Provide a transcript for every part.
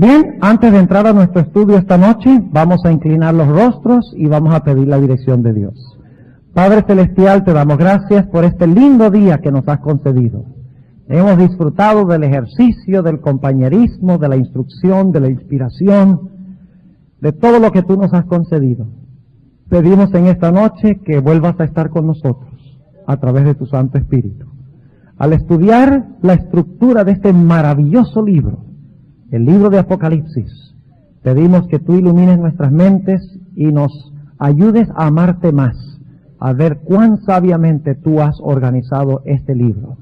Bien, antes de entrar a nuestro estudio esta noche, vamos a inclinar los rostros y vamos a pedir la dirección de Dios. Padre Celestial, te damos gracias por este lindo día que nos has concedido. Hemos disfrutado del ejercicio, del compañerismo, de la instrucción, de la inspiración, de todo lo que tú nos has concedido. Pedimos en esta noche que vuelvas a estar con nosotros a través de tu Santo Espíritu. Al estudiar la estructura de este maravilloso libro, el libro de Apocalipsis, pedimos que tú ilumines nuestras mentes y nos ayudes a amarte más, a ver cuán sabiamente tú has organizado este libro.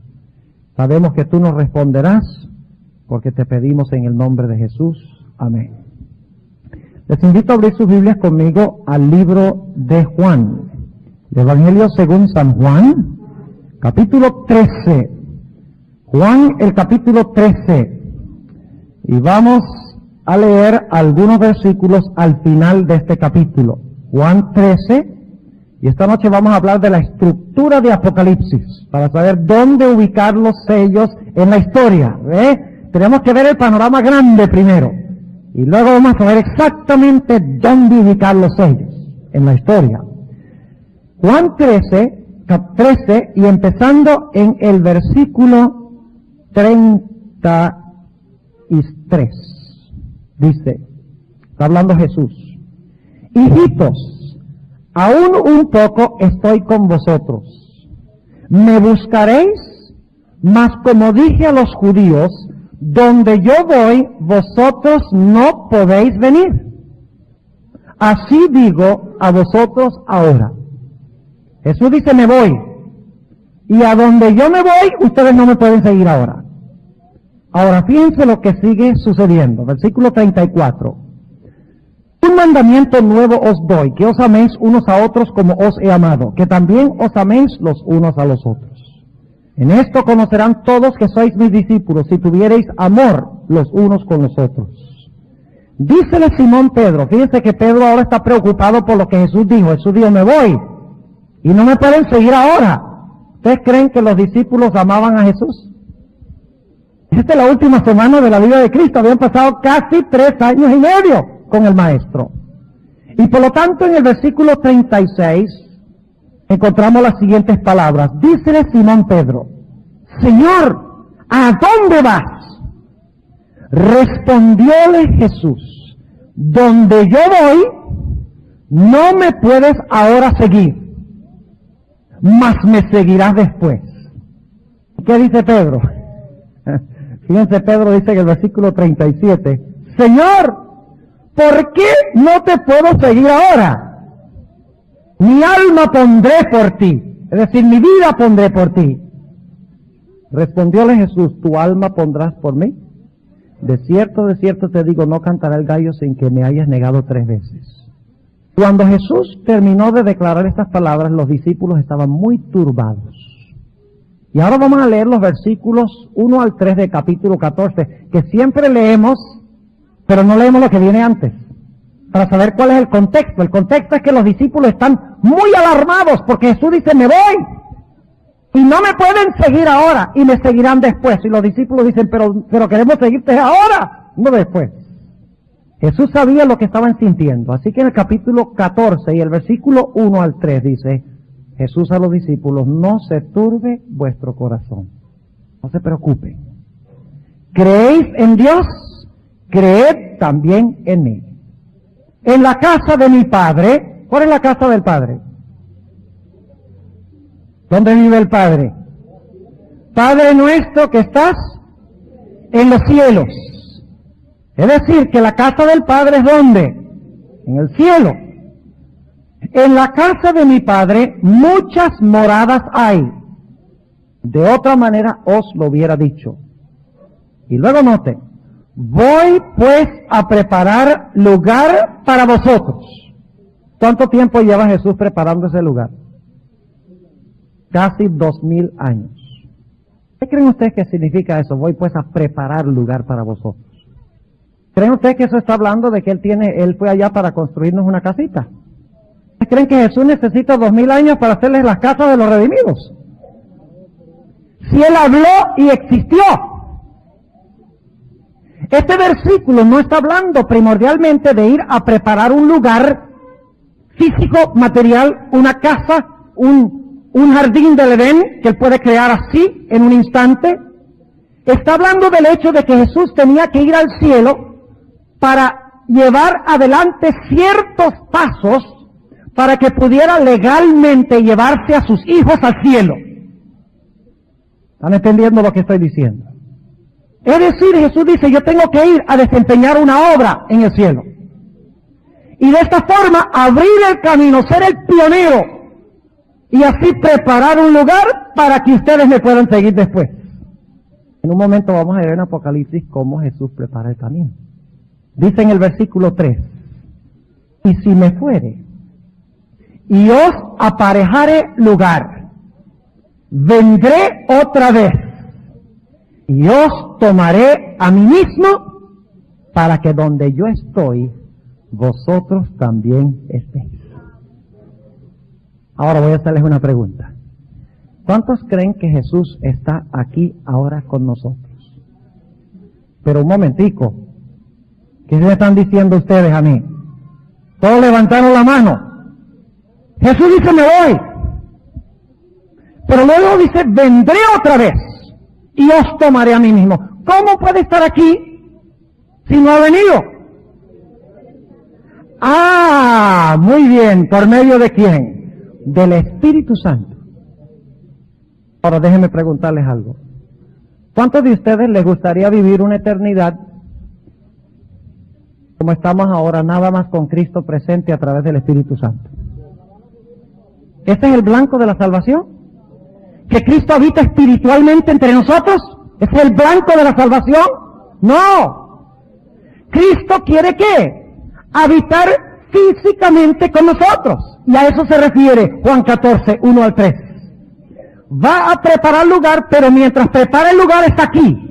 Sabemos que tú nos responderás porque te pedimos en el nombre de Jesús. Amén. Les invito a abrir sus Biblias conmigo al libro de Juan, el Evangelio según San Juan, capítulo 13. Juan, el capítulo 13. Y vamos a leer algunos versículos al final de este capítulo. Juan 13. Y esta noche vamos a hablar de la estructura de Apocalipsis, para saber dónde ubicar los sellos en la historia. Tenemos que ver el panorama grande primero. Y luego vamos a saber exactamente dónde ubicar los sellos en la historia. Juan 13, y empezando en el versículo 33, dice, está hablando Jesús: hijitos, aún un poco estoy con vosotros. Me buscaréis, mas como dije a los judíos, donde yo voy, vosotros no podéis venir. Así digo a vosotros ahora. Jesús dice, me voy. Y a donde yo me voy, ustedes no me pueden seguir ahora. Ahora fíjense lo que sigue sucediendo. Versículo 34. Un mandamiento nuevo os doy, que os améis unos a otros como os he amado, que también os améis los unos a los otros. En esto conocerán todos que sois mis discípulos, si tuviereis amor los unos con los otros. Dícele Simón Pedro, fíjense que Pedro ahora está preocupado por lo que Jesús dijo. Jesús dijo, me voy, y no me pueden seguir ahora. ¿Ustedes creen que los discípulos amaban a Jesús? Esta es la última semana de la vida de Cristo, habían pasado casi 3 años y medio con el Maestro. Y por lo tanto en el versículo 36, encontramos las siguientes palabras. Dícele Simón Pedro, Señor, ¿a dónde vas? Respondióle Jesús, donde yo voy, no me puedes ahora seguir, mas me seguirás después. ¿Qué dice Pedro? Fíjense, Pedro dice en el versículo 37, Señor, ¿por qué no te puedo seguir ahora? Mi alma pondré por ti, es decir, mi vida pondré por ti. Respondióle Jesús, ¿tu alma pondrás por mí? De cierto te digo, no cantará el gallo sin que me hayas negado 3 veces. Cuando Jesús terminó de declarar estas palabras, los discípulos estaban muy turbados. Y ahora vamos a leer los versículos 1 al 3 del capítulo 14, que siempre leemos, pero no leemos lo que viene antes, para saber cuál es el contexto. El contexto es que los discípulos están muy alarmados porque Jesús dice, me voy y no me pueden seguir ahora y me seguirán después. Y los discípulos dicen, pero queremos seguirte ahora, no después. Jesús sabía lo que estaban sintiendo, así que en el capítulo 14 y el versículo 1 al 3 dice, Jesús a los discípulos, no se turbe vuestro corazón, no se preocupen. ¿Creéis en Dios? Creed también en mí. En la casa de mi Padre, ¿cuál es la casa del Padre? ¿Dónde vive el Padre? Padre nuestro que estás en los cielos. Es decir, que la casa del Padre es ¿dónde? En el cielo. En la casa de mi Padre muchas moradas hay. De otra manera os lo hubiera dicho. Y luego noten, voy pues a preparar lugar para vosotros. ¿Cuánto tiempo lleva Jesús preparando ese lugar? Casi 2000 años. ¿Qué creen ustedes que significa eso? Voy pues a preparar lugar para vosotros. ¿Creen ustedes que eso está hablando de que Él fue allá para construirnos una casita? ¿Creen que Jesús necesita 2000 años para hacerles las casas de los redimidos? Si Él habló y existió. Este versículo no está hablando primordialmente de ir a preparar un lugar físico, material, una casa, un jardín del Edén que él puede crear así en un instante. Está hablando del hecho de que Jesús tenía que ir al cielo para llevar adelante ciertos pasos para que pudiera legalmente llevarse a sus hijos al cielo. ¿Están entendiendo lo que estoy diciendo? Es decir, Jesús dice, yo tengo que ir a desempeñar una obra en el cielo. Y de esta forma abrir el camino, ser el pionero y así preparar un lugar para que ustedes me puedan seguir después. En un momento vamos a ver en Apocalipsis cómo Jesús prepara el camino. Dice en el versículo 3, y si me fuere, y os aparejare lugar, vendré otra vez, y os tomaré a mí mismo, para que donde yo estoy, vosotros también estéis. Ahora voy a hacerles una pregunta. ¿Cuántos creen que Jesús está aquí ahora con nosotros? Pero un momentico, ¿qué me están diciendo ustedes a mí? Todos levantaron la mano. Jesús dice, me voy. Pero luego dice, vendré otra vez y os tomaré a mí mismo. ¿Cómo puede estar aquí si no ha venido? Ah, muy bien. ¿Por medio de quién? Del Espíritu Santo. Ahora déjenme preguntarles algo. ¿Cuántos de ustedes les gustaría vivir una eternidad como estamos ahora, nada más con Cristo presente a través del Espíritu Santo? ¿Este es el blanco de la salvación? ¿Que Cristo habita espiritualmente entre nosotros? ¿Ese es el blanco de la salvación? ¡No! Cristo quiere ¿qué? Habitar físicamente con nosotros. Y a eso se refiere Juan 14, 1 al 3. Va a preparar lugar, pero mientras prepara el lugar está aquí.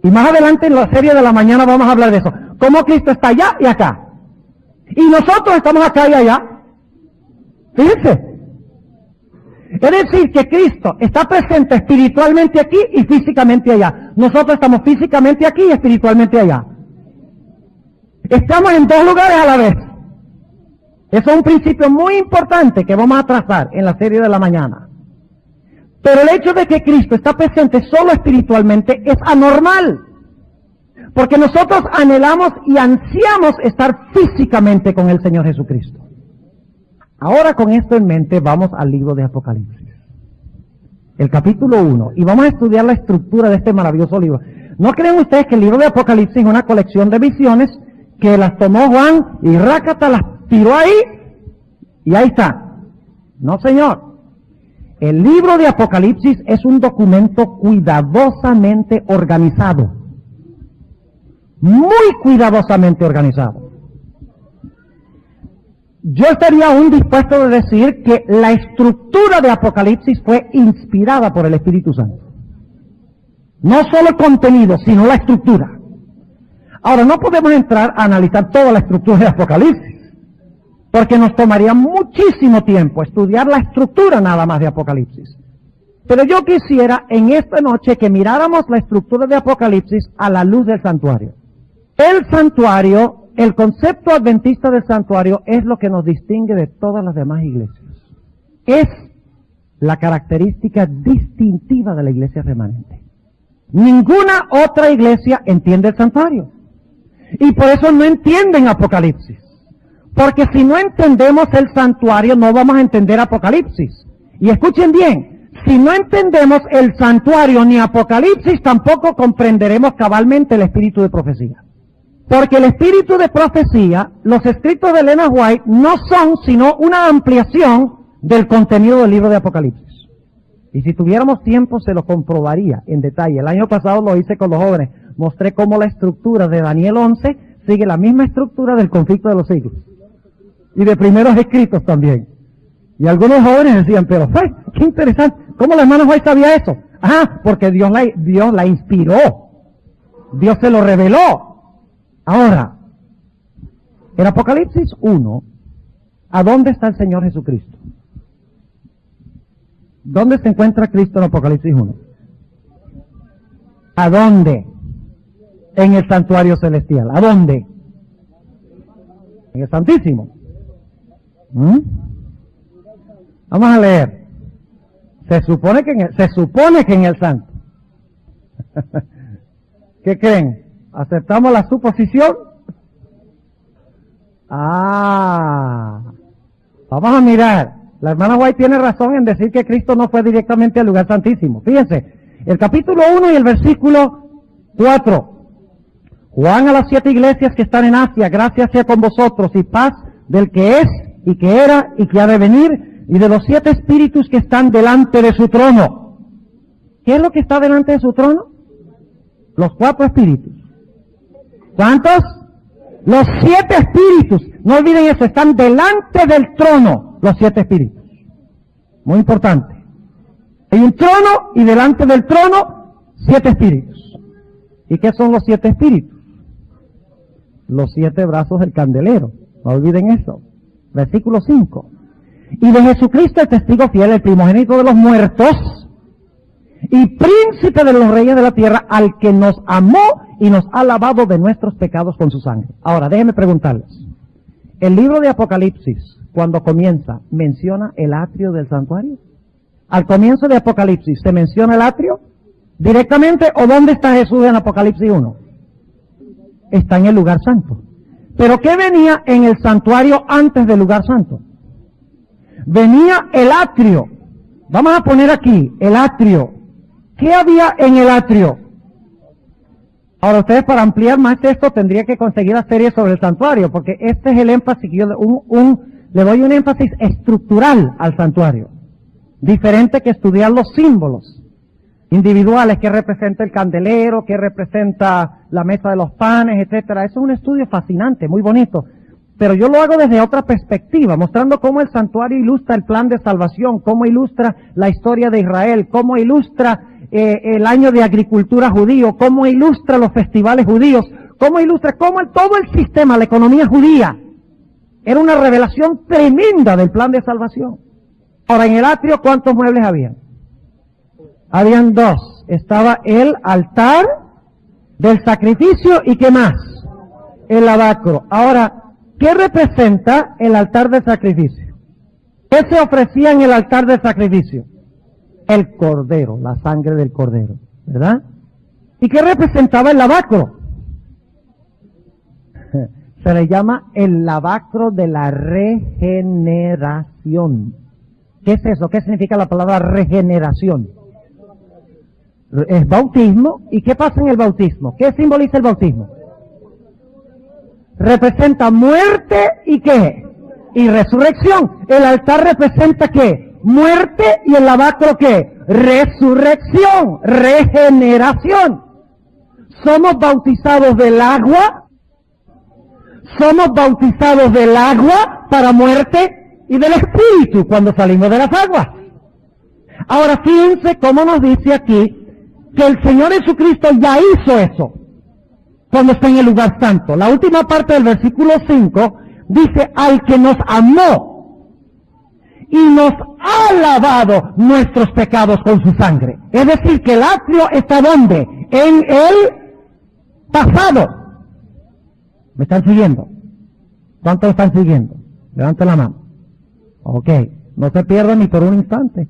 Y más adelante en la serie de la mañana vamos a hablar de eso. Cómo Cristo está allá y acá. Y nosotros estamos acá y allá. Fíjense. Es decir, que Cristo está presente espiritualmente aquí y físicamente allá. Nosotros estamos físicamente aquí y espiritualmente allá. Estamos en dos lugares a la vez. Eso es un principio muy importante que vamos a trazar en la serie de la mañana. Pero el hecho de que Cristo está presente solo espiritualmente es anormal. Porque nosotros anhelamos y ansiamos estar físicamente con el Señor Jesucristo. Ahora con esto en mente vamos al libro de Apocalipsis. El capítulo 1. Y vamos a estudiar la estructura de este maravilloso libro. ¿No creen ustedes que el libro de Apocalipsis es una colección de visiones que las tomó Juan y rácata las tiró ahí y ahí está? No, señor. El libro de Apocalipsis es un documento cuidadosamente organizado. Muy cuidadosamente organizado. Yo estaría aún dispuesto a decir que la estructura de Apocalipsis fue inspirada por el Espíritu Santo. No solo el contenido, sino la estructura. Ahora, no podemos entrar a analizar toda la estructura de Apocalipsis, porque nos tomaría muchísimo tiempo estudiar la estructura nada más de Apocalipsis. Pero yo quisiera en esta noche que miráramos la estructura de Apocalipsis a la luz del santuario. El santuario, el concepto adventista del santuario es lo que nos distingue de todas las demás iglesias. Es la característica distintiva de la iglesia remanente. Ninguna otra iglesia entiende el santuario. Y por eso no entienden Apocalipsis. Porque si no entendemos el santuario, no vamos a entender Apocalipsis. Y escuchen bien, si no entendemos el santuario ni Apocalipsis, tampoco comprenderemos cabalmente el espíritu de profecía. Porque el espíritu de profecía, los escritos de Elena White, no son sino una ampliación del contenido del libro de Apocalipsis. Y si tuviéramos tiempo se lo comprobaría en detalle. El año pasado lo hice con los jóvenes. Mostré cómo la estructura de Daniel 11 sigue la misma estructura del conflicto de los siglos. Y de primeros escritos también. Y algunos jóvenes decían, pero qué interesante, ¿cómo la hermana White sabía eso? Ah, porque Dios la inspiró. Dios se lo reveló. Ahora, en Apocalipsis 1, ¿a dónde está el Señor Jesucristo? ¿Dónde se encuentra Cristo en Apocalipsis 1? ¿A dónde? En el santuario celestial. ¿A dónde? En el Santísimo. Vamos a leer. Se supone que en el Santo. ¿Qué creen? ¿Aceptamos la suposición? Vamos a mirar. La hermana White tiene razón en decir que Cristo no fue directamente al lugar santísimo. Fíjense, el capítulo 1 y el versículo 4. Juan a las 7 iglesias que están en Asia, gracias sea con vosotros y paz del que es y que era y que ha de venir y de los 7 espíritus que están delante de su trono. ¿Qué es lo que está delante de su trono? Los 4 espíritus. ¿Cuántos? Los 7 espíritus. No olviden eso, están delante del trono los 7 espíritus. Muy importante. Hay un trono y delante del trono 7 espíritus. ¿Y qué son los 7 espíritus? Los 7 brazos del candelero. No olviden eso. Versículo 5. Y de Jesucristo el testigo fiel, el primogénito de los muertos y príncipe de los reyes de la tierra, al que nos amó y nos ha lavado de nuestros pecados con su sangre. Ahora, déjenme preguntarles. El libro de Apocalipsis, cuando comienza, ¿menciona el atrio del santuario? Al comienzo de Apocalipsis, ¿se menciona el atrio directamente o dónde está Jesús en Apocalipsis 1? Está en el lugar santo. ¿Pero qué venía en el santuario antes del lugar santo? Venía el atrio. Vamos a poner aquí, el atrio. ¿Qué había en el atrio? Ahora ustedes, para ampliar más esto, tendría que conseguir la serie sobre el santuario, porque este es el énfasis que yo le doy un énfasis estructural al santuario. Diferente que estudiar los símbolos individuales, que representa el candelero, que representa la mesa de los panes, etcétera. Eso es un estudio fascinante, muy bonito. Pero yo lo hago desde otra perspectiva, mostrando cómo el santuario ilustra el plan de salvación, cómo ilustra la historia de Israel, cómo ilustra el año de agricultura judío, cómo ilustra los festivales judíos, cómo ilustra todo el sistema, la economía judía. Era una revelación tremenda del plan de salvación. Ahora, en el atrio, ¿cuántos muebles había? Habían 2. Estaba el altar del sacrificio y ¿qué más? El lavacro. Ahora, ¿qué representa el altar del sacrificio? ¿Qué se ofrecía en el altar del sacrificio? El cordero, la sangre del cordero, ¿verdad? ¿Y qué representaba el lavacro? Se le llama el lavacro de la regeneración. ¿Qué es eso? ¿Qué significa la palabra regeneración? Es bautismo. ¿Y qué pasa en el bautismo? ¿Qué simboliza el bautismo? Representa muerte y ¿qué? Y resurrección. El altar representa ¿qué? Muerte y el lavacro ¿qué? Resurrección, regeneración. Somos bautizados del agua. Somos bautizados del agua para muerte y del espíritu cuando salimos de las aguas. Ahora fíjense cómo nos dice aquí que el Señor Jesucristo ya hizo eso cuando está en el lugar santo. La última parte del versículo 5 dice, al que nos amó y nos ha lavado nuestros pecados con su sangre. Es decir, que el atrio está ¿dónde? En el pasado. ¿Me están siguiendo? ¿Cuántos están siguiendo? Levanten la mano. Ok, no se pierdan ni por un instante.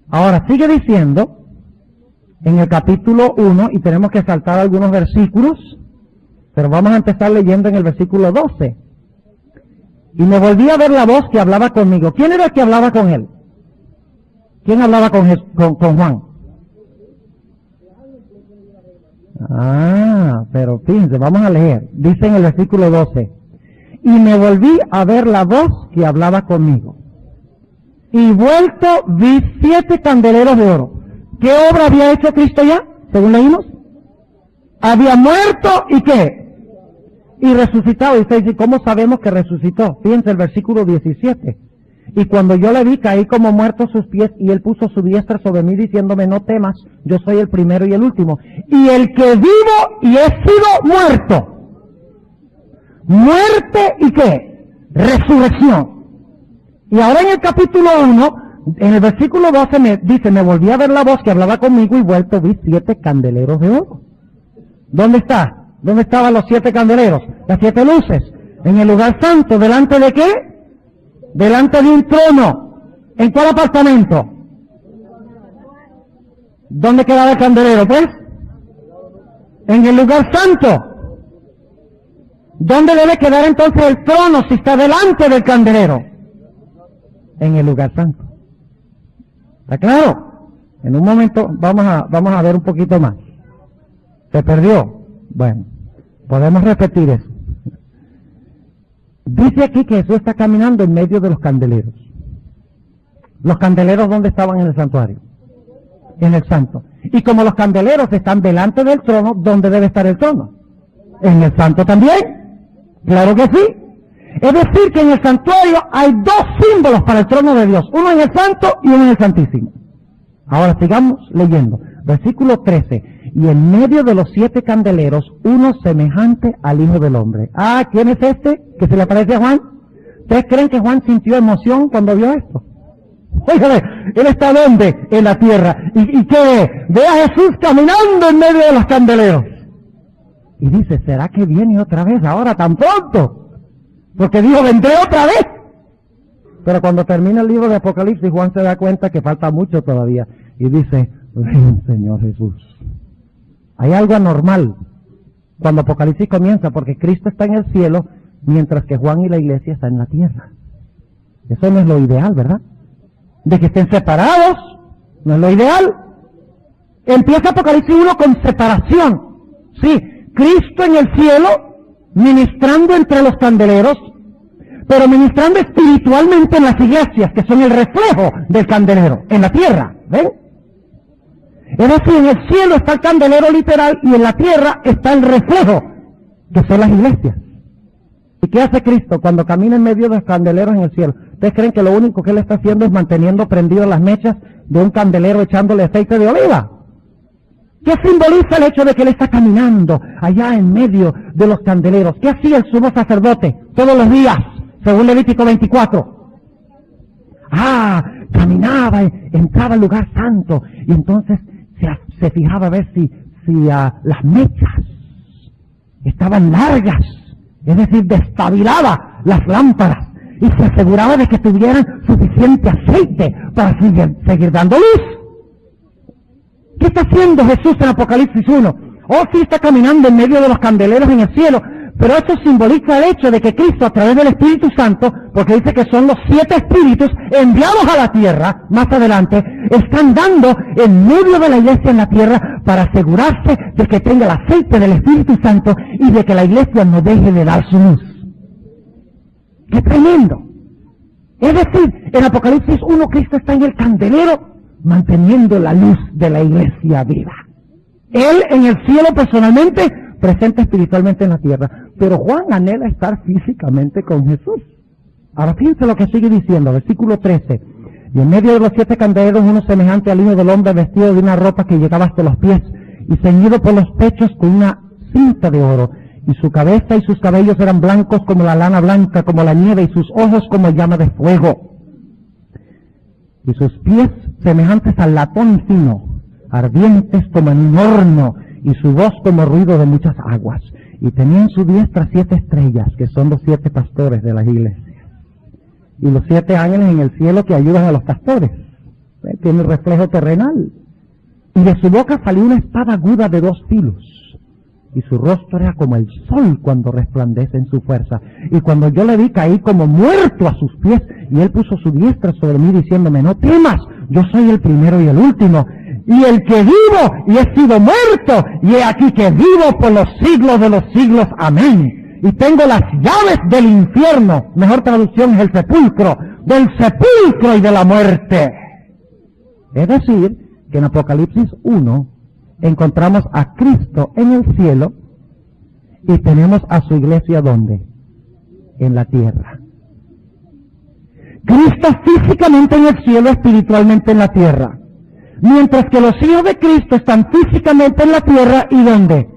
Ahora, sigue diciendo en el capítulo 1, y tenemos que saltar algunos versículos, pero vamos a empezar leyendo en el versículo 12. Y me volví a ver la voz que hablaba conmigo. ¿Quién era el que hablaba con él? ¿Quién hablaba con Juan? Pero fíjense, vamos a leer. Dice en el versículo 12. Y me volví a ver la voz que hablaba conmigo. Y vuelto vi 7 candeleros de oro. ¿Qué obra había hecho Cristo ya? Según leímos. Había muerto y ¿qué? Y resucitado. Y usted dice, ¿cómo sabemos que resucitó? Fíjense el versículo 17. Y cuando yo le vi, caí como muerto a sus pies, y él puso su diestra sobre mí, diciéndome, no temas, yo soy el primero y el último. Y el que vivo y he sido muerto. Muerte y ¿qué? Resurrección. Y ahora en el capítulo 1, en el versículo 12 me dice, me volví a ver la voz que hablaba conmigo y vuelto vi 7 candeleros de oro. ¿Dónde está? ¿Dónde estaban los 7 candeleros? Las 7 luces. En el lugar santo. ¿Delante de qué? Delante de un trono. ¿En cuál apartamento? ¿Dónde quedaba el candelero, pues? En el lugar santo. ¿Dónde debe quedar entonces el trono si está delante del candelero? En el lugar santo. ¿Está claro? En un momento vamos a ver un poquito más. ¿Se perdió? Bueno, podemos repetir eso. Dice aquí que Jesús está caminando en medio de los candeleros. ¿Los candeleros dónde estaban en el santuario? En el santo. Y como los candeleros están delante del trono, ¿dónde debe estar el trono? En el santo también. Claro que sí. Es decir, que en el santuario hay 2 símbolos para el trono de Dios. Uno en el santo y uno en el santísimo. Ahora sigamos leyendo. Versículo 13. Y en medio de los 7 candeleros, uno semejante al Hijo del Hombre. Ah, ¿quién es este que se le parece a Juan? ¿Ustedes creen que Juan sintió emoción cuando vio esto? Óigame, él está ¿dónde? En la tierra. ¿Y qué? Ve a Jesús caminando en medio de los candeleros. Y dice, ¿será que viene otra vez ahora tan pronto? Porque dijo, vendré otra vez. Pero cuando termina el libro de Apocalipsis, Juan se da cuenta que falta mucho todavía. Y dice, ven, Señor Jesús. Hay algo anormal cuando Apocalipsis comienza, porque Cristo está en el cielo, mientras que Juan y la iglesia están en la tierra. Eso no es lo ideal, ¿verdad? De que estén separados, no es lo ideal. Empieza Apocalipsis 1 con separación. Sí, Cristo en el cielo, ministrando entre los candeleros, pero ministrando espiritualmente en las iglesias, que son el reflejo del candelero, en la tierra, ¿ven? Es decir, en el cielo está el candelero literal y en la tierra está el reflejo, que son las iglesias. ¿Y qué hace Cristo cuando camina en medio de los candeleros en el cielo? ¿Ustedes creen que lo único que Él está haciendo es manteniendo prendidas las mechas de un candelero echándole aceite de oliva? ¿Qué simboliza el hecho de que Él está caminando allá en medio de los candeleros? ¿Qué hacía el sumo sacerdote todos los días, según Levítico 24? Caminaba, entraba al lugar santo y entonces se fijaba a ver si las mechas estaban largas, es decir, destabilaba las lámparas y se aseguraba de que tuvieran suficiente aceite para seguir dando luz. ¿Qué está haciendo Jesús en Apocalipsis 1? Sí está caminando en medio de los candeleros en el cielo, pero eso simboliza el hecho de que Cristo, a través del Espíritu Santo, porque dice que son los 7 espíritus enviados a la tierra, más adelante, están dando en medio de la iglesia en la tierra para asegurarse de que tenga el aceite del Espíritu Santo y de que la iglesia no deje de dar su luz. ¡Qué tremendo! Es decir, en Apocalipsis 1 Cristo está en el candelero manteniendo la luz de la iglesia viva. Él en el cielo personalmente, presente espiritualmente en la tierra. Pero Juan anhela estar físicamente con Jesús. Ahora fíjense lo que sigue diciendo, versículo 13. Y en medio de los 7 candeleros, uno semejante al Hijo del Hombre, vestido de una ropa que llegaba hasta los pies, y ceñido por los pechos con una cinta de oro. Y su cabeza y sus cabellos eran blancos como la lana blanca, como la nieve, y sus ojos como llama de fuego. Y sus pies semejantes al latón fino, ardientes como en un horno, y su voz como ruido de muchas aguas. Y tenía en su diestra 7 estrellas, que son los 7 pastores de las iglesias. Y los 7 ángeles en el cielo que ayudan a los pastores. Tiene reflejo terrenal. Y de su boca salió una espada aguda de 2 filos. Y su rostro era como el sol cuando resplandece en su fuerza. Y cuando yo le vi, caí como muerto a sus pies. Y él puso su diestra sobre mí diciéndome, no temas, yo soy el primero y el último. Y el que vivo y he sido muerto. Y he aquí que vivo por los siglos de los siglos. Amén. Y tengo las llaves del infierno. Mejor traducción es el sepulcro. Del sepulcro y de la muerte. Es decir, que en Apocalipsis 1 encontramos a Cristo en el cielo y tenemos a su iglesia ¿dónde? En la tierra. Cristo físicamente en el cielo, espiritualmente en la tierra. Mientras que los hijos de Cristo están físicamente en la tierra y ¿dónde?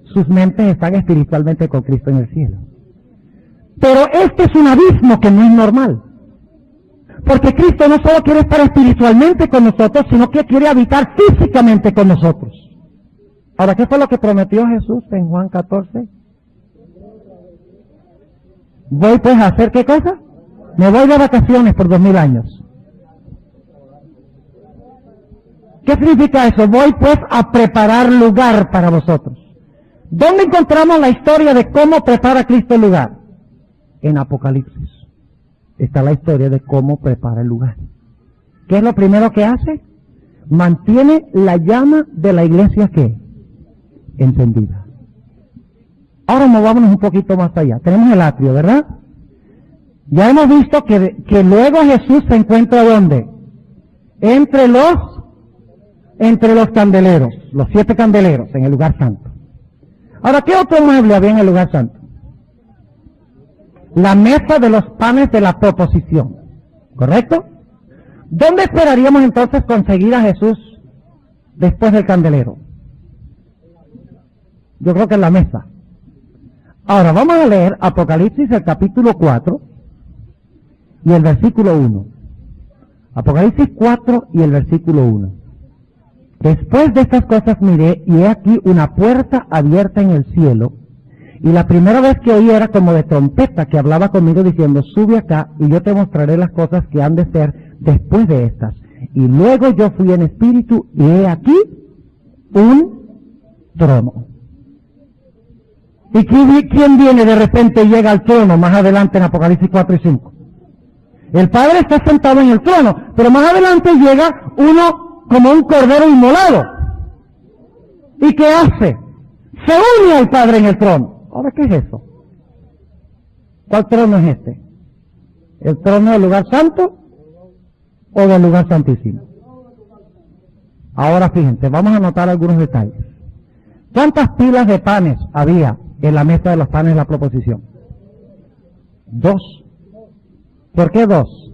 Sus mentes están espiritualmente con Cristo en el cielo. Pero este es un abismo que no es normal. Porque Cristo no solo quiere estar espiritualmente con nosotros, sino que quiere habitar físicamente con nosotros. Ahora, ¿qué fue lo que prometió Jesús en Juan 14? Voy pues a hacer ¿qué cosa? Me voy de vacaciones por 2000 años. ¿Qué significa eso? Voy pues a preparar lugar para vosotros. ¿Dónde encontramos la historia de cómo prepara Cristo el lugar? En Apocalipsis. Está la historia de cómo prepara el lugar. ¿Qué es lo primero que hace? Mantiene la llama de la iglesia ¿qué? Encendida. Ahora movámonos un poquito más allá. Tenemos el atrio, ¿verdad? Ya hemos visto que luego Jesús se encuentra ¿dónde? Entre los candeleros, los 7 candeleros en el lugar santo. Ahora, ¿qué otro mueble había en el lugar santo? La mesa de los panes de la proposición, ¿correcto? ¿Dónde esperaríamos entonces conseguir a Jesús después del candelero? Yo creo que en la mesa. Ahora, vamos a leer Apocalipsis, el capítulo 4 y el versículo 1. Apocalipsis 4 y el versículo 1. Después de estas cosas miré, y he aquí una puerta abierta en el cielo, y la primera vez que oí era como de trompeta que hablaba conmigo diciendo, sube acá, y yo te mostraré las cosas que han de ser después de estas. Y luego yo fui en espíritu, y he aquí un trono. ¿Y quién viene de repente y llega al trono más adelante en Apocalipsis 4 y 5? El Padre está sentado en el trono, pero más adelante llega uno como un cordero inmolado. ¿Y qué hace? Se une al Padre en el trono. Ahora, ¿qué es eso? ¿Cuál trono es este? ¿El trono del lugar santo o del lugar santísimo? Ahora fíjense, vamos a anotar algunos detalles. ¿Cuántas pilas de panes había en la mesa de los panes de la proposición? 2. ¿Por qué 2?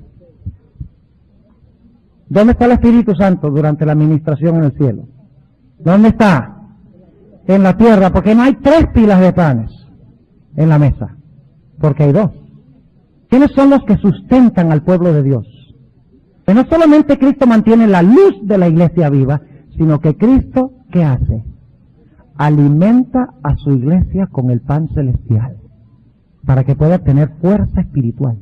¿Dónde está el Espíritu Santo durante la administración en el cielo? ¿Dónde está? En la tierra, porque no hay 3 pilas de panes en la mesa, porque hay 2. ¿Quiénes son los que sustentan al pueblo de Dios? Que no solamente Cristo mantiene la luz de la iglesia viva, sino que Cristo, ¿qué hace? Alimenta a su iglesia con el pan celestial, para que pueda tener fuerza espiritual.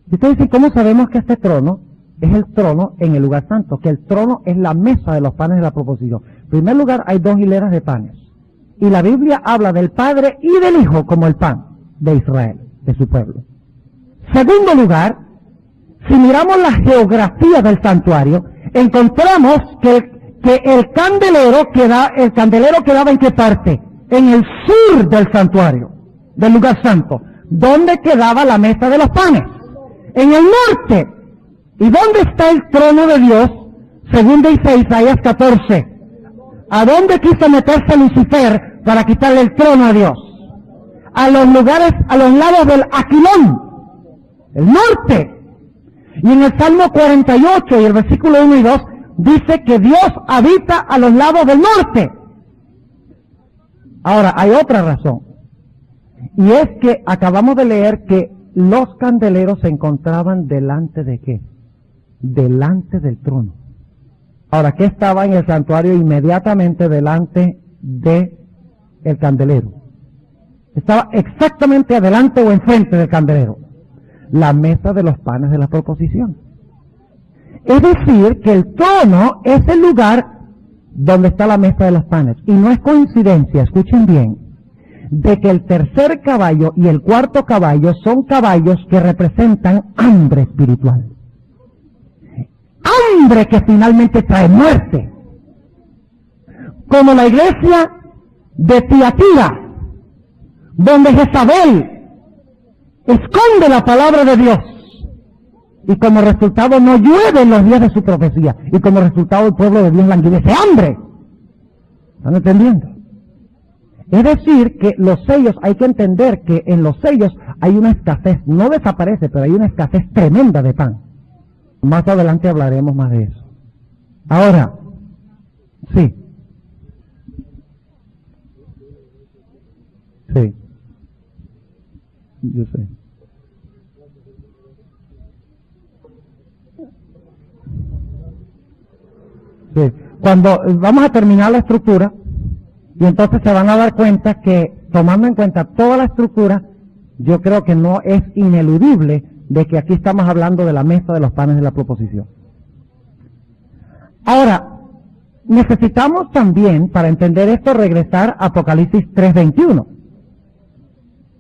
Y ustedes dicen, ¿cómo sabemos que este trono es el trono en el lugar santo? Que el trono es la mesa de los panes de la proposición. En primer lugar, hay 2 hileras de panes. Y la Biblia habla del Padre y del Hijo como el pan de Israel, de su pueblo. Segundo lugar, si miramos la geografía del santuario, encontramos que el candelero quedaba ¿en qué parte? En el sur del santuario, del lugar santo. ¿Dónde quedaba la mesa de los panes? En el norte. ¿Y dónde está el trono de Dios? Según dice Isaías 14. ¿A dónde quiso meterse Lucifer para quitarle el trono a Dios? A los lugares, a los lados del Aquilón, el norte. Y en el Salmo 48 y el versículo 1 y 2 dice que Dios habita a los lados del norte. Ahora, hay otra razón. Y es que acabamos de leer que los candeleros se encontraban delante de ¿qué? Delante del trono. Ahora, ¿qué estaba en el santuario inmediatamente delante de el candelero? Estaba exactamente adelante o enfrente del candelero. La mesa de los panes de la proposición. Es decir, que el trono es el lugar donde está la mesa de los panes. Y no es coincidencia, escuchen bien, de que el tercer caballo y el cuarto caballo son caballos que representan hambre espiritual. Hambre que finalmente trae muerte. Como la iglesia de Tiatira, donde Jezabel esconde la palabra de Dios. Y como resultado no llueve en los días de su profecía. Y como resultado el pueblo de Dios languidece hambre. ¿Están entendiendo? Es decir, que los sellos, hay que entender que en los sellos hay una escasez, no desaparece, pero hay una escasez tremenda de pan. Más adelante hablaremos más de eso. Ahora, sí. Sí. Yo sé. Sí. Cuando vamos a terminar la estructura, Y entonces se van a dar cuenta que, tomando en cuenta toda la estructura, yo creo que no es ineludible de que aquí estamos hablando de la mesa de los panes de la proposición. Ahora, necesitamos también, para entender esto, regresar a Apocalipsis 3:21.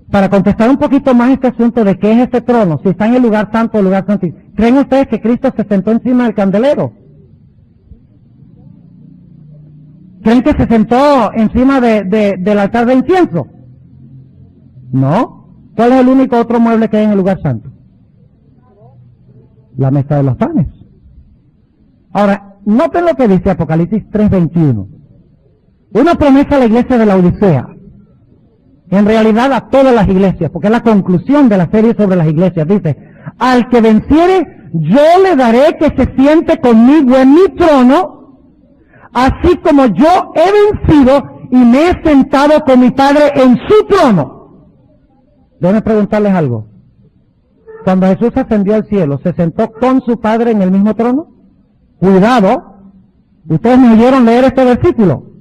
Para contestar un poquito más este asunto de qué es este trono, si está en el lugar santo o el lugar santísimo. ¿Creen ustedes que Cristo se sentó encima del candelero? ¿Creen que se sentó encima del altar de incienso? No. ¿Cuál es el único otro mueble que hay en el lugar santo? La mesa de los panes. Ahora, noten lo que dice Apocalipsis 3:21. Una promesa a la iglesia de la Odisea. En realidad a todas las iglesias, porque es la conclusión de la serie sobre las iglesias. Dice, al que venciere, yo le daré que se siente conmigo en mi trono, así como yo he vencido y me he sentado con mi Padre en su trono. Déjenme preguntarles algo. Cuando Jesús ascendió al cielo, ¿se sentó con su Padre en el mismo trono? Cuidado, ustedes me oyeron leer este versículo.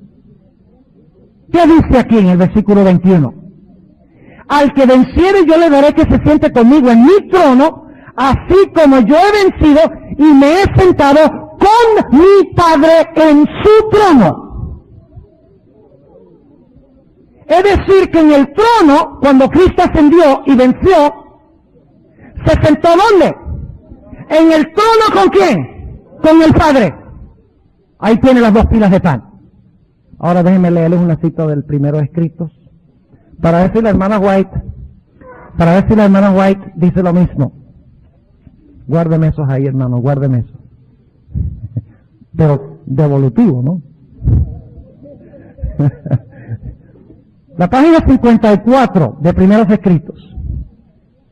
¿Qué dice aquí en el versículo 21? Al que venciere yo le daré que se siente conmigo en mi trono, así como yo he vencido y me he sentado con mi Padre en su trono. Es decir, que en el trono, cuando Cristo ascendió y venció, ¿se sentó dónde? En el trono, ¿con quién? Con el Padre. Ahí tiene las dos pilas de pan. Ahora déjenme leerles una cita del primero escritos. Para ver si la hermana White dice lo mismo. Guárdeme esos ahí, hermano, guárdeme eso. Pero devolutivo, ¿no? La página 54 de Primeros Escritos.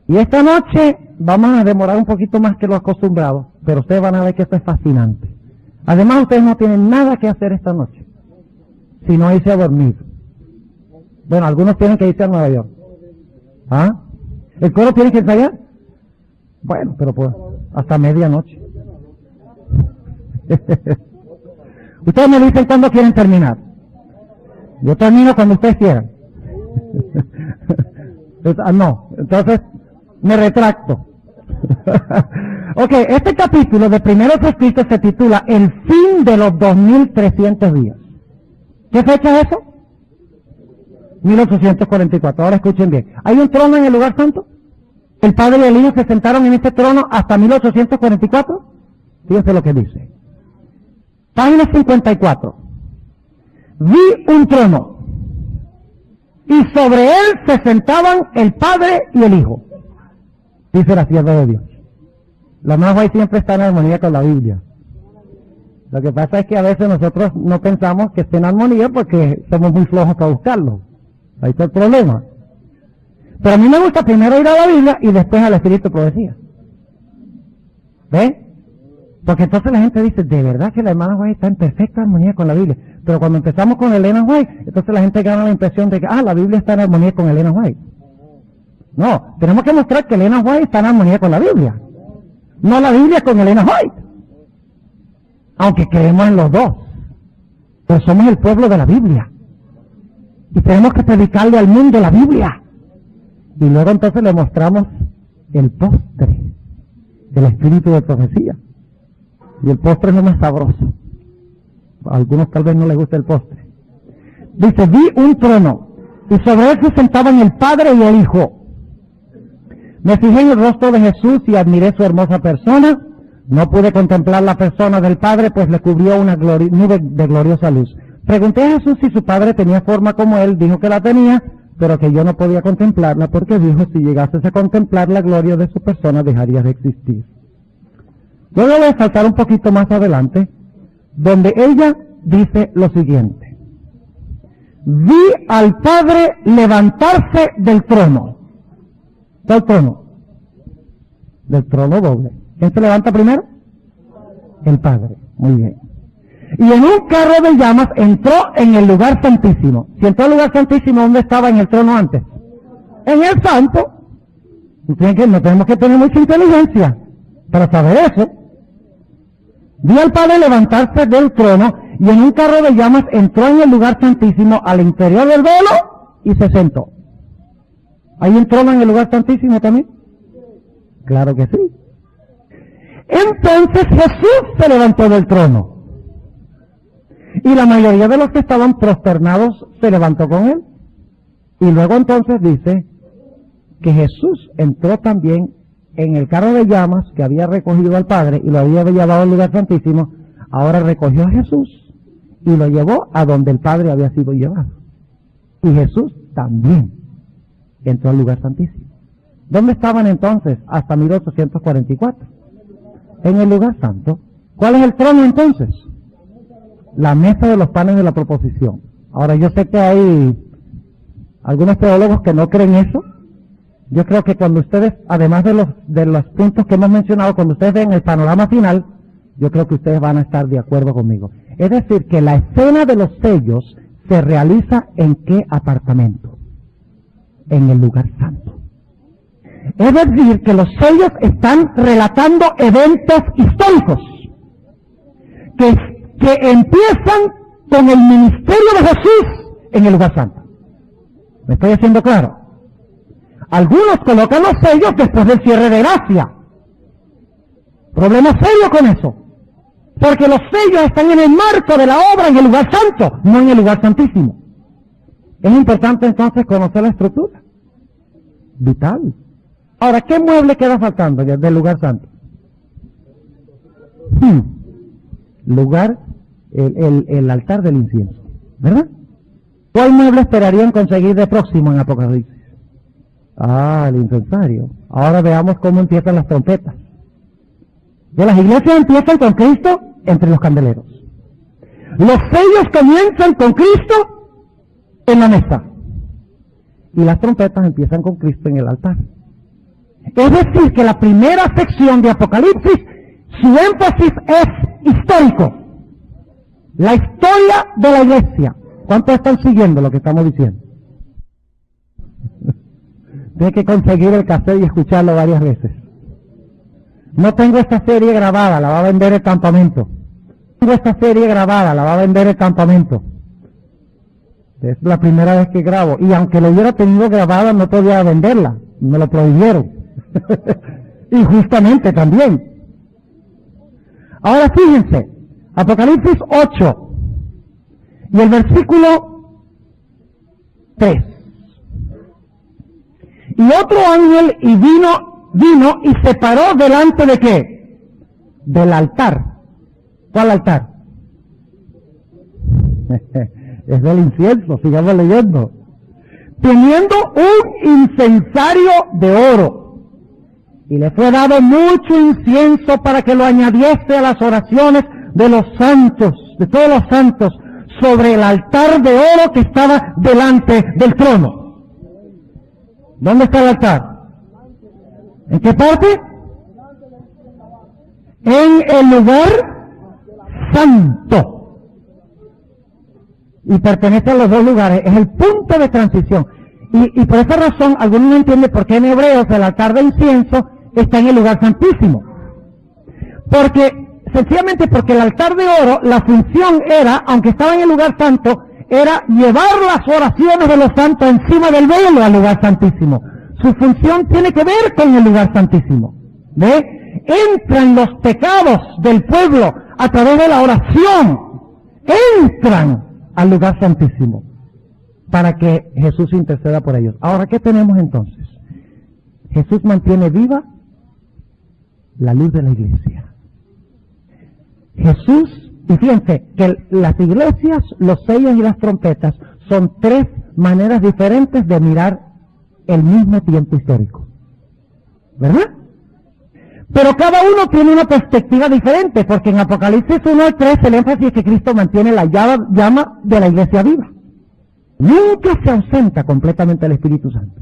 Y esta noche vamos a demorar un poquito más que lo acostumbrado, pero ustedes van a ver que esto es fascinante. Además, ustedes no tienen nada que hacer esta noche, sino irse a dormir. Bueno, algunos tienen que irse a Nueva York. ¿Ah? ¿El coro tiene que ensayar? Bueno, pero pues hasta medianoche. Ustedes me dicen cuándo quieren terminar. Yo termino cuando ustedes quieran. No, entonces me retracto. Ok, este capítulo de Primeros Escritos se titula El fin de los 2300 días. ¿Qué fecha es eso? 1844. Ahora escuchen bien. ¿Hay un trono en el lugar santo? ¿El Padre y el Hijo se sentaron en este trono hasta 1844? Fíjense lo que dice. Página 54. Vi un trono, y sobre él se sentaban el Padre y el Hijo. Dice la sierva de Dios. La hermana White siempre está en armonía con la Biblia. Lo que pasa es que a veces nosotros no pensamos que esté en armonía porque somos muy flojos para buscarlo. Ahí está el problema. Pero a mí me gusta primero ir a la Biblia y después al Espíritu de Profecía. ¿Ve? Porque entonces la gente dice, de verdad que la hermana White está en perfecta armonía con la Biblia. Pero cuando empezamos con Elena White, entonces la gente gana la impresión de que, la Biblia está en armonía con Elena White. No, tenemos que mostrar que Elena White está en armonía con la Biblia. No la Biblia con Elena White. Aunque creemos en los dos. Pero somos el pueblo de la Biblia. Y tenemos que predicarle al mundo la Biblia. Y luego entonces le mostramos el postre del Espíritu de Profecía. Y el postre es lo más sabroso. A algunos tal vez no les gusta el postre. Dice, vi un trono, y sobre él se sentaban el Padre y el Hijo. Me fijé en el rostro de Jesús y admiré su hermosa persona. No pude contemplar la persona del Padre, pues le cubrió una nube de gloriosa luz. Pregunté a Jesús si su Padre tenía forma como él. Dijo que la tenía, pero que yo no podía contemplarla, porque dijo, si llegases a contemplar la gloria de su persona, dejaría de existir. Luego voy a saltar un poquito más adelante, donde ella dice lo siguiente. Vi al Padre levantarse del trono. ¿Del trono? Del trono doble. ¿Quién se levanta primero? El Padre. Muy bien. Y en un carro de llamas entró en el lugar santísimo. Si entró al lugar santísimo, ¿dónde estaba en el trono antes? En el santo. No tenemos que tener mucha inteligencia para saber eso. Vi al Padre levantarse del trono y en un carro de llamas entró en el lugar santísimo al interior del velo y se sentó. ¿Hay un trono en el lugar santísimo también? Claro que sí. Entonces Jesús se levantó del trono. Y la mayoría de los que estaban prosternados se levantó con él. Y luego entonces dice que Jesús entró también en el carro de llamas que había recogido al Padre y lo había llevado al lugar santísimo. Ahora recogió a Jesús y lo llevó a donde el Padre había sido llevado. Y Jesús también entró al lugar santísimo. ¿Dónde estaban entonces hasta 1844? En el lugar santo. ¿Cuál es el trono entonces? La mesa de los panes de la proposición. Ahora yo sé que hay algunos teólogos que no creen eso. Yo creo que cuando ustedes, además de los puntos que hemos mencionado, cuando ustedes ven el panorama final, yo creo que ustedes van a estar de acuerdo conmigo. Es decir, que la escena de los sellos se realiza ¿en qué apartamento? En el lugar santo. Es decir, que los sellos están relatando eventos históricos que empiezan con el ministerio de Jesús en el lugar santo. ¿Me estoy haciendo claro? Algunos colocan los sellos después del cierre de gracia. Problema serio con eso. Porque los sellos están en el marco de la obra en el lugar santo, no en el lugar santísimo. Es importante entonces conocer la estructura. Vital. Ahora, ¿qué mueble queda faltando del lugar santo? El altar del incienso, ¿verdad? ¿Cuál mueble esperarían conseguir de próximo en Apocalipsis? El incensario. Ahora veamos cómo empiezan las trompetas. De las iglesias empiezan con Cristo entre los candeleros. Los sellos comienzan con Cristo en la mesa. Y las trompetas empiezan con Cristo en el altar. Es decir, que la primera sección de Apocalipsis, su énfasis es histórico. La historia de la iglesia. ¿Cuántos están siguiendo lo que estamos diciendo? Tiene que conseguir el cassette y escucharlo varias veces. No tengo esta serie grabada, la va a vender el campamento. Tengo esta serie grabada, la va a vender el campamento. Es la primera vez que grabo. Y aunque lo hubiera tenido grabada, no podía venderla. Me lo prohibieron. Y justamente también. Ahora fíjense, Apocalipsis 8 y el versículo 3. Y otro ángel vino y se paró delante de ¿qué? Del altar. ¿Cuál altar? Es del incienso, sigamos leyendo. Teniendo un incensario de oro. Y le fue dado mucho incienso para que lo añadiese a las oraciones de los santos, de todos los santos, sobre el altar de oro que estaba delante del trono. ¿Dónde está el altar? ¿En qué parte? En el lugar santo. Y pertenece a los dos lugares. Es el punto de transición. Y por esa razón, algunos no entienden por qué en Hebreos el altar de incienso está en el lugar santísimo. Sencillamente porque el altar de oro, la función era, aunque estaba en el lugar santo, era llevar las oraciones de los santos encima del velo al lugar santísimo. Su función tiene que ver con el lugar santísimo. ¿Ve? Entran los pecados del pueblo a través de la oración. Entran al lugar santísimo para que Jesús interceda por ellos. Ahora, ¿qué tenemos entonces? Jesús mantiene viva la luz de la iglesia. Jesús, y fíjense que las iglesias, los sellos y las trompetas son tres maneras diferentes de mirar el mismo tiempo histórico. ¿Verdad? Pero cada uno tiene una perspectiva diferente, porque en Apocalipsis 1 y 3 el énfasis es que Cristo mantiene la llama de la iglesia viva. Nunca se ausenta completamente el Espíritu Santo.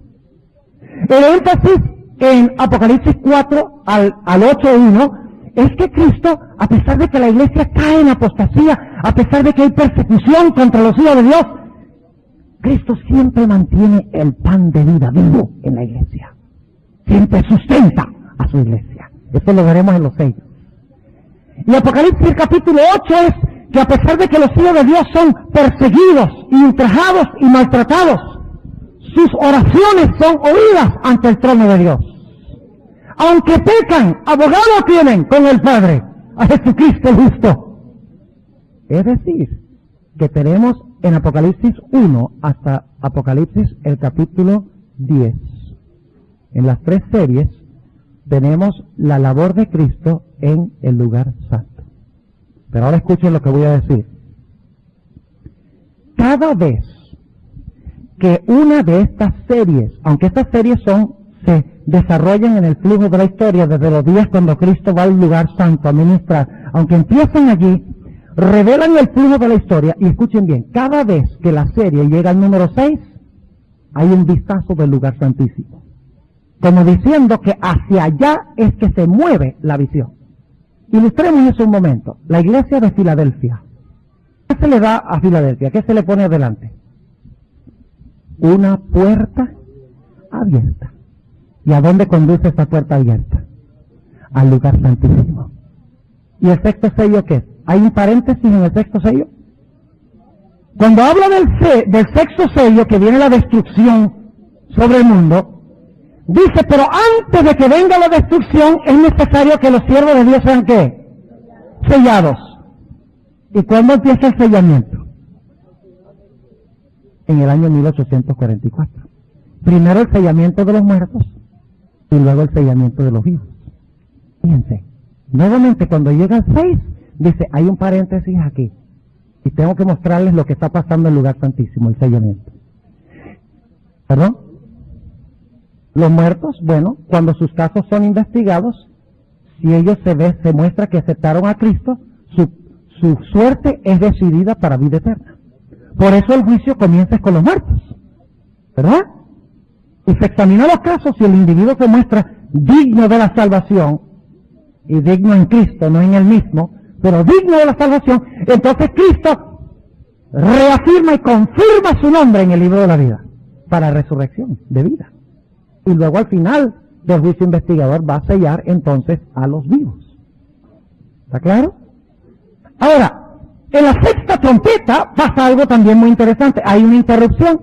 El énfasis en Apocalipsis 4 al 8:1 es que Cristo, a pesar de que la iglesia cae en apostasía, a pesar de que hay persecución contra los hijos de Dios, Cristo siempre mantiene el pan de vida vivo en la iglesia. Siempre sustenta a su iglesia. Esto lo veremos en los sellos. Y Apocalipsis capítulo 8 es que a pesar de que los hijos de Dios son perseguidos, y ultrajados y maltratados, sus oraciones son oídas ante el trono de Dios. Aunque pecan, abogado tienen con el Padre, a Jesucristo el justo. Es decir, que tenemos en Apocalipsis 1 hasta Apocalipsis el capítulo 10. En las 3 series tenemos la labor de Cristo en el lugar santo. Pero ahora escuchen lo que voy a decir. Cada vez que una de estas series, aunque estas series se desarrollan en el flujo de la historia desde los días cuando Cristo va al lugar santo a ministrar, aunque empiezan allí, revelan el flujo de la historia, y escuchen bien, cada vez que la serie llega al número 6, hay un vistazo del lugar santísimo. Como diciendo que hacia allá es que se mueve la visión. Ilustremos eso un momento. La iglesia de Filadelfia. ¿Qué se le da a Filadelfia? ¿Qué se le pone adelante? Una puerta abierta. ¿Y a dónde conduce esa puerta abierta? Al lugar santísimo. ¿Y el sexto sello qué es? ¿Hay un paréntesis en el sexto sello? Cuando habla del sexto sello, que viene la destrucción sobre el mundo, dice, pero antes de que venga la destrucción, es necesario que los siervos de Dios sean ¿qué? Sellados. ¿Y cuándo empieza el sellamiento? En el año 1844. Primero el sellamiento de los muertos, y luego el sellamiento de los vivos. Fíjense, nuevamente cuando llega el 6, dice, hay un paréntesis aquí, y tengo que mostrarles lo que está pasando en el lugar santísimo, el sellamiento. ¿Perdón? Los muertos, bueno, cuando sus casos son investigados, si ellos se muestra que aceptaron a Cristo, su suerte es decidida para vida eterna. Por eso el juicio comienza con los muertos, ¿verdad? Y se examinan los casos, si el individuo se muestra digno de la salvación, y digno en Cristo, no en él mismo, pero digno de la salvación, entonces Cristo reafirma y confirma su nombre en el libro de la vida, para resurrección de vida. Y luego al final del juicio investigador va a sellar entonces a los vivos. ¿Está claro? Ahora, en la sexta trompeta pasa algo también muy interesante. Hay una interrupción.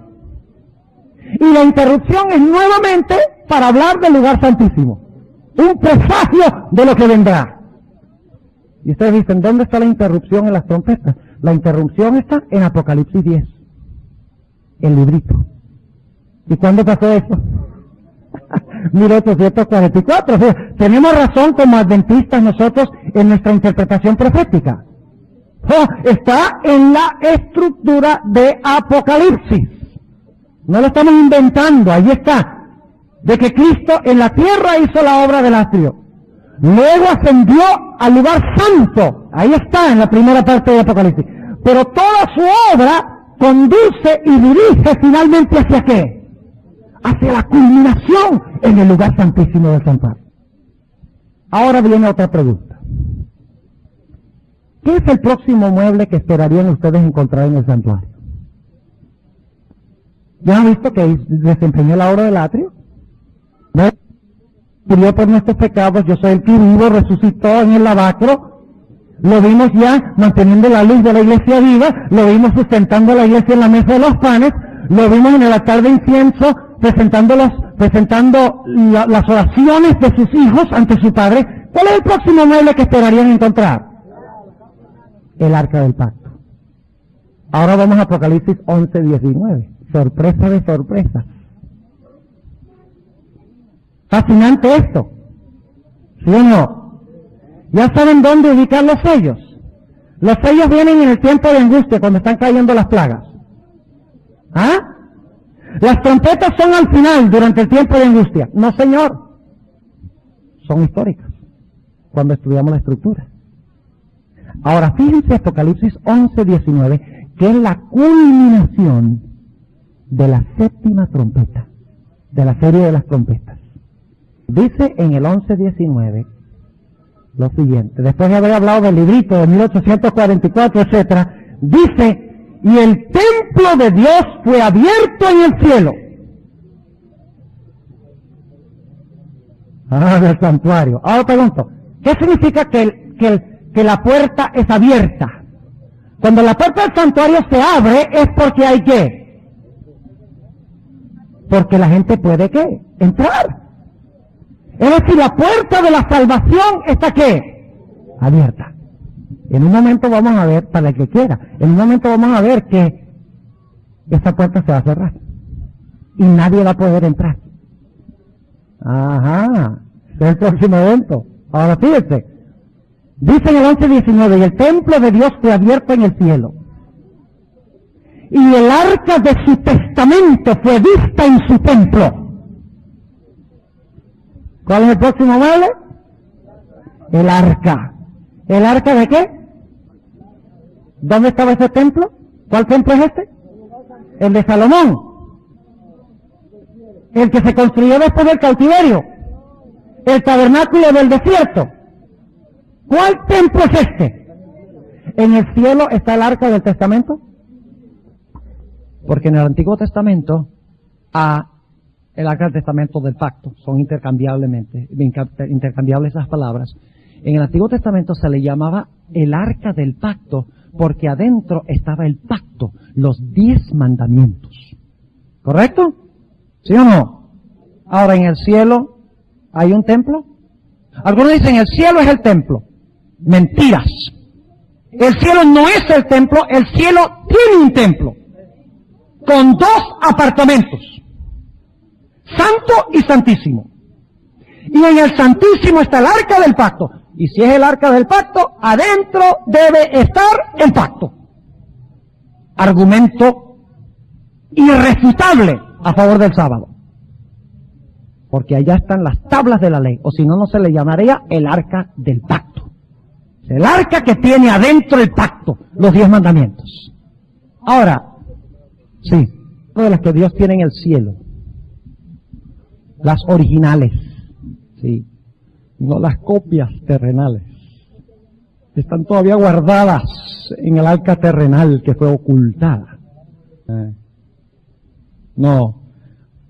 Y la interrupción es nuevamente para hablar del lugar santísimo. Un presagio de lo que vendrá. Y ustedes dicen, ¿dónde está la interrupción en las trompetas? La interrupción está en Apocalipsis 10. El librito. ¿Y cuándo pasó eso? 1844. O sea, tenemos razón como adventistas nosotros en nuestra interpretación profética. Está en la estructura de Apocalipsis. No lo estamos inventando, ahí está. De que Cristo en la tierra hizo la obra del atrio. Luego ascendió al lugar santo. Ahí está en la primera parte de Apocalipsis. Pero toda su obra conduce y dirige finalmente ¿hacia qué? Hacia la culminación en el lugar santísimo del santuario. Ahora viene otra pregunta. ¿Qué es el próximo mueble que esperarían ustedes encontrar en el santuario? ¿Ya han visto que desempeñó la obra del atrio? ¿No? Murió por nuestros pecados, yo soy el que vivo, resucitó en el lavacro. Lo vimos ya manteniendo la luz de la iglesia viva, lo vimos sustentando la iglesia en la mesa de los panes, lo vimos en el altar de incienso, presentando las oraciones de sus hijos ante su padre. ¿Cuál es el próximo mueble que esperarían encontrar? El arca del pacto. Ahora vamos a Apocalipsis 11:19. Sorpresa de sorpresas. Fascinante esto. ¿Sí o no? ¿Ya saben dónde ubicar los sellos? Los sellos vienen en el tiempo de angustia, cuando están cayendo las plagas. ¿Ah? Las trompetas son al final, durante el tiempo de angustia. No, señor. Son históricas, cuando estudiamos la estructura. Ahora, fíjense Apocalipsis 11:19, que es la culminación de la séptima trompeta, de la serie de las trompetas. Dice en el 11:19 lo siguiente, después de haber hablado del librito de 1844, etcétera, dice, y el templo de Dios fue abierto en el cielo. Del santuario. Ahora pregunto, ¿qué significa que la puerta es abierta? Cuando la puerta del santuario se abre es porque hay ¿qué? Porque la gente puede ¿qué? Entrar. Es decir, la puerta de la salvación está ¿qué? Abierta. En un momento vamos a ver, para el que quiera, en un momento vamos a ver que esa puerta se va a cerrar. Y nadie va a poder entrar. Ajá, es el próximo evento. Ahora fíjense, dice en el 11:19, y el templo de Dios fue abierto en el cielo. Y el arca de su testamento fue vista en su templo. ¿Cuál es el próximo mueble? El arca. ¿El arca de qué? ¿Dónde estaba ese templo? ¿Cuál templo es este? El de Salomón. El que se construyó después del cautiverio. El tabernáculo del desierto. ¿Cuál templo es este? ¿En el cielo está el arca del testamento? Porque en el Antiguo Testamento el arca del testamento del pacto son intercambiables las palabras. En el Antiguo Testamento se le llamaba el arca del pacto porque adentro estaba el pacto, los 10 mandamientos. ¿Correcto? ¿Sí o no? Ahora, en el cielo hay un templo. Algunos dicen el cielo es el templo. Mentiras. El cielo no es el templo, el cielo tiene un templo con 2 apartamentos, santo y santísimo. Y en el santísimo está el arca del pacto. Y si es el arca del pacto, adentro debe estar el pacto. Argumento irrefutable a favor del sábado. Porque allá están las tablas de la ley, o si no, no se le llamaría el arca del pacto. El arca que tiene adentro el pacto, los 10 mandamientos. Ahora, sí, de las que Dios tiene en el cielo, las originales, sí, no las copias terrenales, están todavía guardadas en el arca terrenal que fue ocultada. No,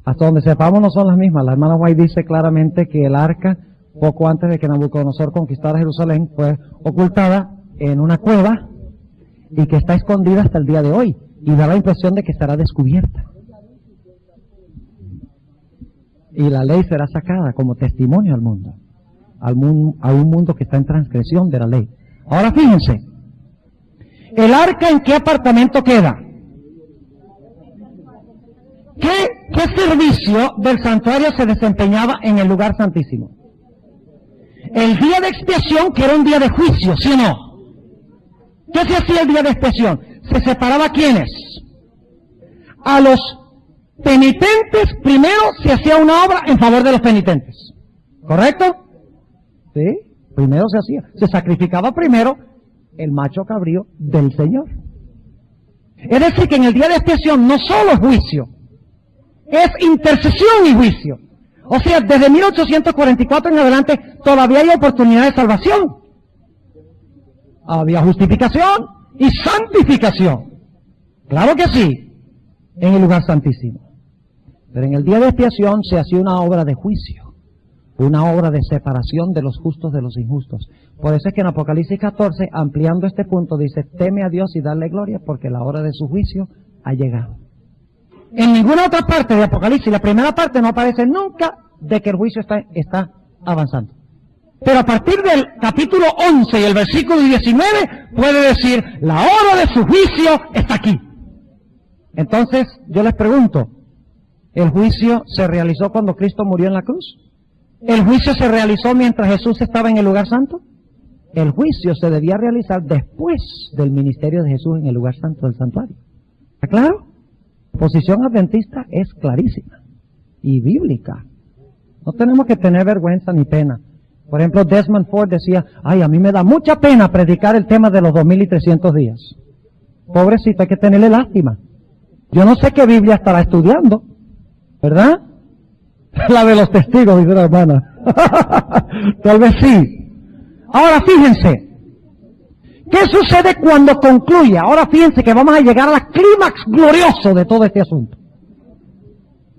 hasta donde sepamos no son las mismas. La hermana White dice claramente que el arca, poco antes de que Nabucodonosor conquistara Jerusalén, fue ocultada en una cueva y que está escondida hasta el día de hoy, y da la impresión de que estará descubierta. Y la ley será sacada como testimonio al mundo, a un mundo que está en transgresión de la ley. Ahora fíjense, ¿el arca en qué apartamento queda? ¿Qué servicio del santuario se desempeñaba en el lugar santísimo? El día de expiación, que era un día de juicio, ¿sí o no? ¿Qué se hacía el día de expiación? Se separaba a ¿quiénes? A los penitentes. Primero se hacía una obra en favor de los penitentes. ¿Correcto? Sí, primero se hacía. Se sacrificaba primero el macho cabrío del Señor. Es decir, que en el día de expiación no solo es juicio, es intercesión y juicio. O sea, desde 1844 en adelante todavía hay oportunidad de salvación. Había justificación y santificación. Claro que sí, en el lugar santísimo. Pero en el día de expiación se hacía una obra de juicio, una obra de separación de los justos de los injustos. Por eso es que en Apocalipsis 14, ampliando este punto, dice, teme a Dios y dale gloria porque la hora de su juicio ha llegado. En ninguna otra parte de Apocalipsis, la primera parte no aparece nunca de que el juicio está avanzando. Pero a partir del capítulo 11 y el versículo 19 puede decir, la hora de su juicio está aquí. Entonces, yo les pregunto, ¿el juicio se realizó cuando Cristo murió en la cruz? ¿El juicio se realizó mientras Jesús estaba en el lugar santo? El juicio se debía realizar después del ministerio de Jesús en el lugar santo del santuario. ¿Está claro? La posición adventista es clarísima y bíblica. No tenemos que tener vergüenza ni pena. Por ejemplo, Desmond Ford decía, ay, a mí me da mucha pena predicar el tema de los 2300 días. Pobrecito, hay que tenerle lástima. Yo no sé qué Biblia estará estudiando, ¿verdad? La de los testigos, dice la hermana. Tal vez sí. Ahora fíjense, ¿qué sucede cuando concluye? Ahora fíjense que vamos a llegar al clímax glorioso de todo este asunto.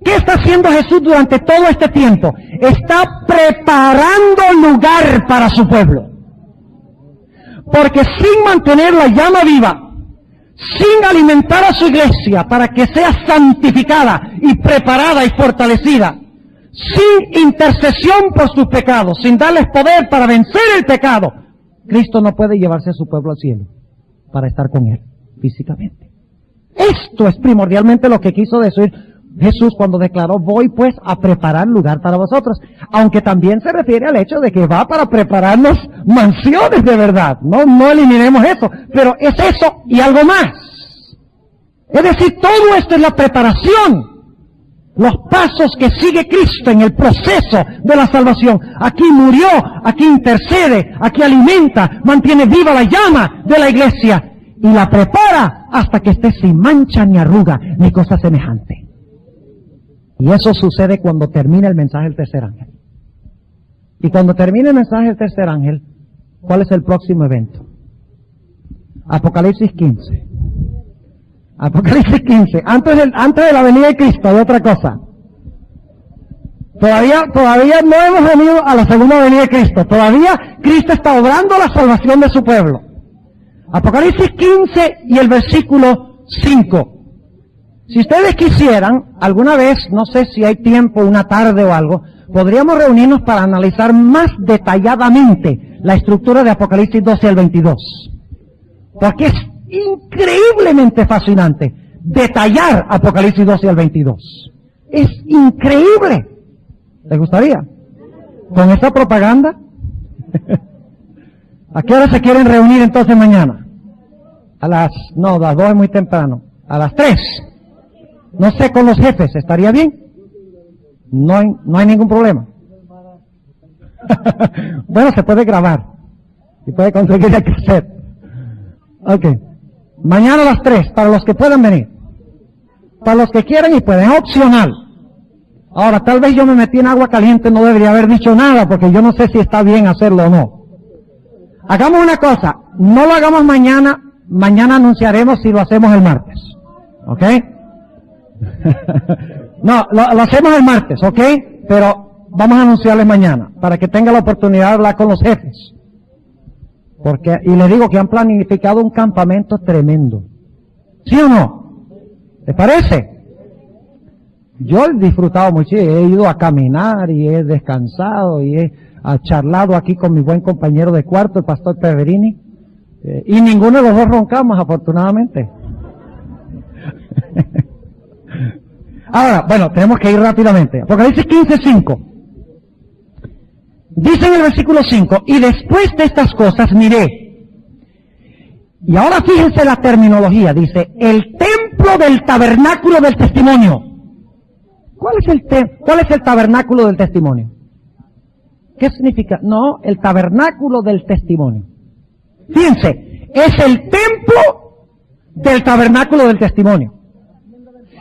¿Qué está haciendo Jesús durante todo este tiempo? Está preparando lugar para su pueblo. Porque sin mantener la llama viva, sin alimentar a su iglesia para que sea santificada y preparada y fortalecida, sin intercesión por sus pecados, sin darles poder para vencer el pecado, Cristo no puede llevarse a su pueblo al cielo para estar con él físicamente. Esto es primordialmente lo que quiso decir Jesús cuando declaró: voy pues a preparar lugar para vosotros, aunque también se refiere al hecho de que va para prepararnos mansiones de verdad. No eliminemos eso, pero es eso y algo más. Es decir, todo esto es la preparación, los pasos que sigue Cristo en el proceso de la salvación. Aquí murió, aquí intercede, aquí alimenta, mantiene viva la llama de la iglesia y la prepara hasta que esté sin mancha ni arruga ni cosa semejante. Y eso sucede cuando termina el mensaje del tercer ángel. Y cuando termina el mensaje del tercer ángel, ¿cuál es el próximo evento? Apocalipsis 15. Apocalipsis 15. Antes de la venida de Cristo hay otra cosa. Todavía no hemos venido a la segunda venida de Cristo. Todavía Cristo está obrando la salvación de su pueblo. Apocalipsis 15 y el versículo 5. Si ustedes quisieran, alguna vez, no sé si hay tiempo, una tarde o algo, podríamos reunirnos para analizar más detalladamente la estructura de Apocalipsis 12 al 22. Porque es increíblemente fascinante detallar Apocalipsis 12 al 22. Es increíble. ¿Les gustaría? ¿Con esa propaganda? ¿A qué hora se quieren reunir entonces mañana? A las 2 es muy temprano. A las 3. No sé, con los jefes, ¿estaría bien? No hay ningún problema. Bueno, se puede grabar. Y puede conseguir el cassette. Ok. Mañana a las 3, para los que puedan venir. Para los que quieran y pueden, es opcional. Ahora, tal vez yo me metí en agua caliente, no debería haber dicho nada, porque yo no sé si está bien hacerlo o no. Hagamos una cosa, no lo hagamos mañana anunciaremos si lo hacemos el martes. ¿Ok? No, lo hacemos el martes, ¿ok? Pero vamos a anunciarles mañana, para que tenga la oportunidad de hablar con los jefes. Y les digo que han planificado un campamento tremendo. ¿Sí o no? ¿Les parece? Yo he disfrutado mucho, he ido a caminar y he descansado y he charlado aquí con mi buen compañero de cuarto, el pastor Peverini, y ninguno de los dos roncamos, afortunadamente. Ahora, bueno, tenemos que ir rápidamente. Apocalipsis 15:5. Dice en el versículo 5, y después de estas cosas miré. Y ahora fíjense la terminología, dice, el templo del tabernáculo del testimonio. ¿Cuál es el tabernáculo del testimonio? ¿Qué significa? No, el tabernáculo del testimonio. Fíjense, es el templo del tabernáculo del testimonio.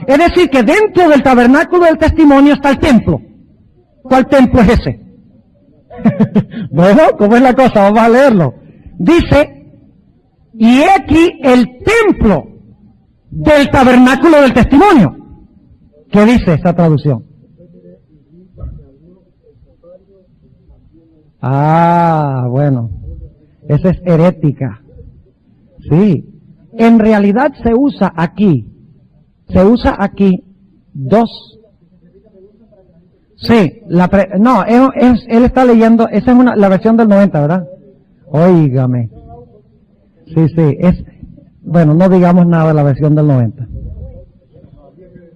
Es decir, que dentro del tabernáculo del testimonio está el templo. ¿Cuál templo es ese? Bueno, ¿cómo es la cosa? Vamos a leerlo. Dice, y he aquí el templo del tabernáculo del testimonio. ¿Qué dice esa traducción? Bueno, esa es herética. Sí, en realidad se usa aquí dos. Sí, él está leyendo, esa es la versión del 90, ¿verdad? Óigame. Sí, bueno, no digamos nada de la versión del 90.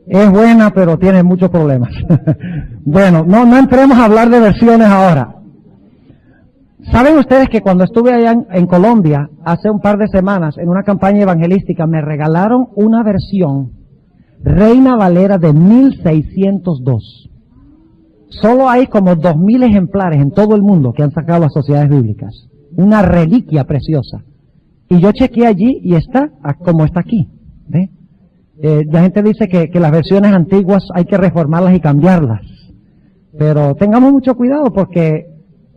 Es buena, pero tiene muchos problemas. Bueno, no entremos a hablar de versiones ahora. ¿Saben ustedes que cuando estuve allá en Colombia, hace un par de semanas, en una campaña evangelística, me regalaron una versión Reina Valera de 1602? Solo hay como 2000 ejemplares en todo el mundo que han sacado las sociedades bíblicas. Una reliquia preciosa. Y yo chequeé allí y está como está aquí. ¿Ve? La gente dice que las versiones antiguas hay que reformarlas y cambiarlas. Pero tengamos mucho cuidado porque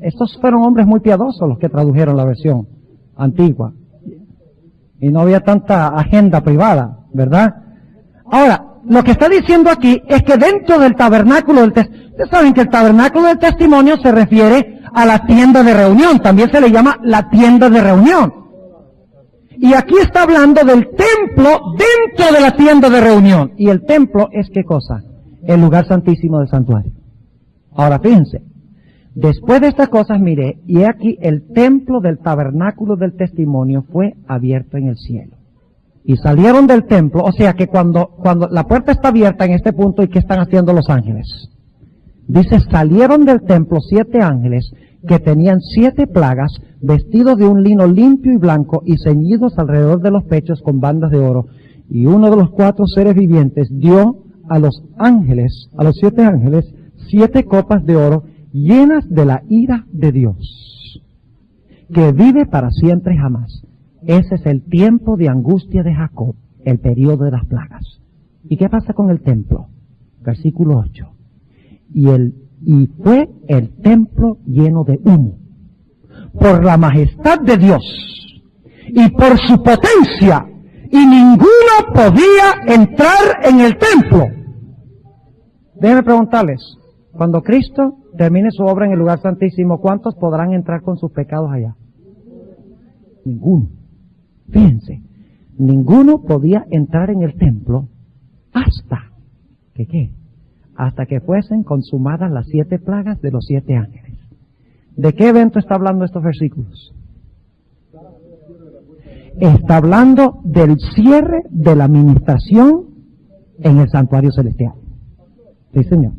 estos fueron hombres muy piadosos los que tradujeron la versión antigua. Y no había tanta agenda privada, ¿verdad? Ahora, lo que está diciendo aquí es que dentro del tabernáculo del testimonio, ustedes saben que el tabernáculo del testimonio se refiere a la tienda de reunión, también se le llama la tienda de reunión. Y aquí está hablando del templo dentro de la tienda de reunión. Y el templo es ¿qué cosa? El lugar santísimo del santuario. Ahora fíjense, después de estas cosas miré, y he aquí el templo del tabernáculo del testimonio fue abierto en el cielo. Y salieron del templo, o sea que cuando la puerta está abierta en este punto, ¿y qué están haciendo los ángeles? Dice, salieron del templo 7 ángeles que tenían 7 plagas, vestidos de un lino limpio y blanco y ceñidos alrededor de los pechos con bandas de oro. Y uno de los 4 seres vivientes dio a los ángeles, a los 7 ángeles, 7 copas de oro llenas de la ira de Dios, que vive para siempre y jamás. Ese es el tiempo de angustia de Jacob, el periodo de las plagas. ¿Y qué pasa con el templo? Versículo 8. Y fue el templo lleno de humo, por la majestad de Dios y por su potencia, y ninguno podía entrar en el templo. Déjenme preguntarles, cuando Cristo termine su obra en el lugar santísimo, ¿cuántos podrán entrar con sus pecados allá? Ninguno. Fíjense, ninguno podía entrar en el templo hasta que ¿qué? Hasta que fuesen consumadas las 7 plagas de los 7 ángeles. ¿De qué evento está hablando estos versículos? Está hablando del cierre de la administración en el santuario celestial. Sí, señor.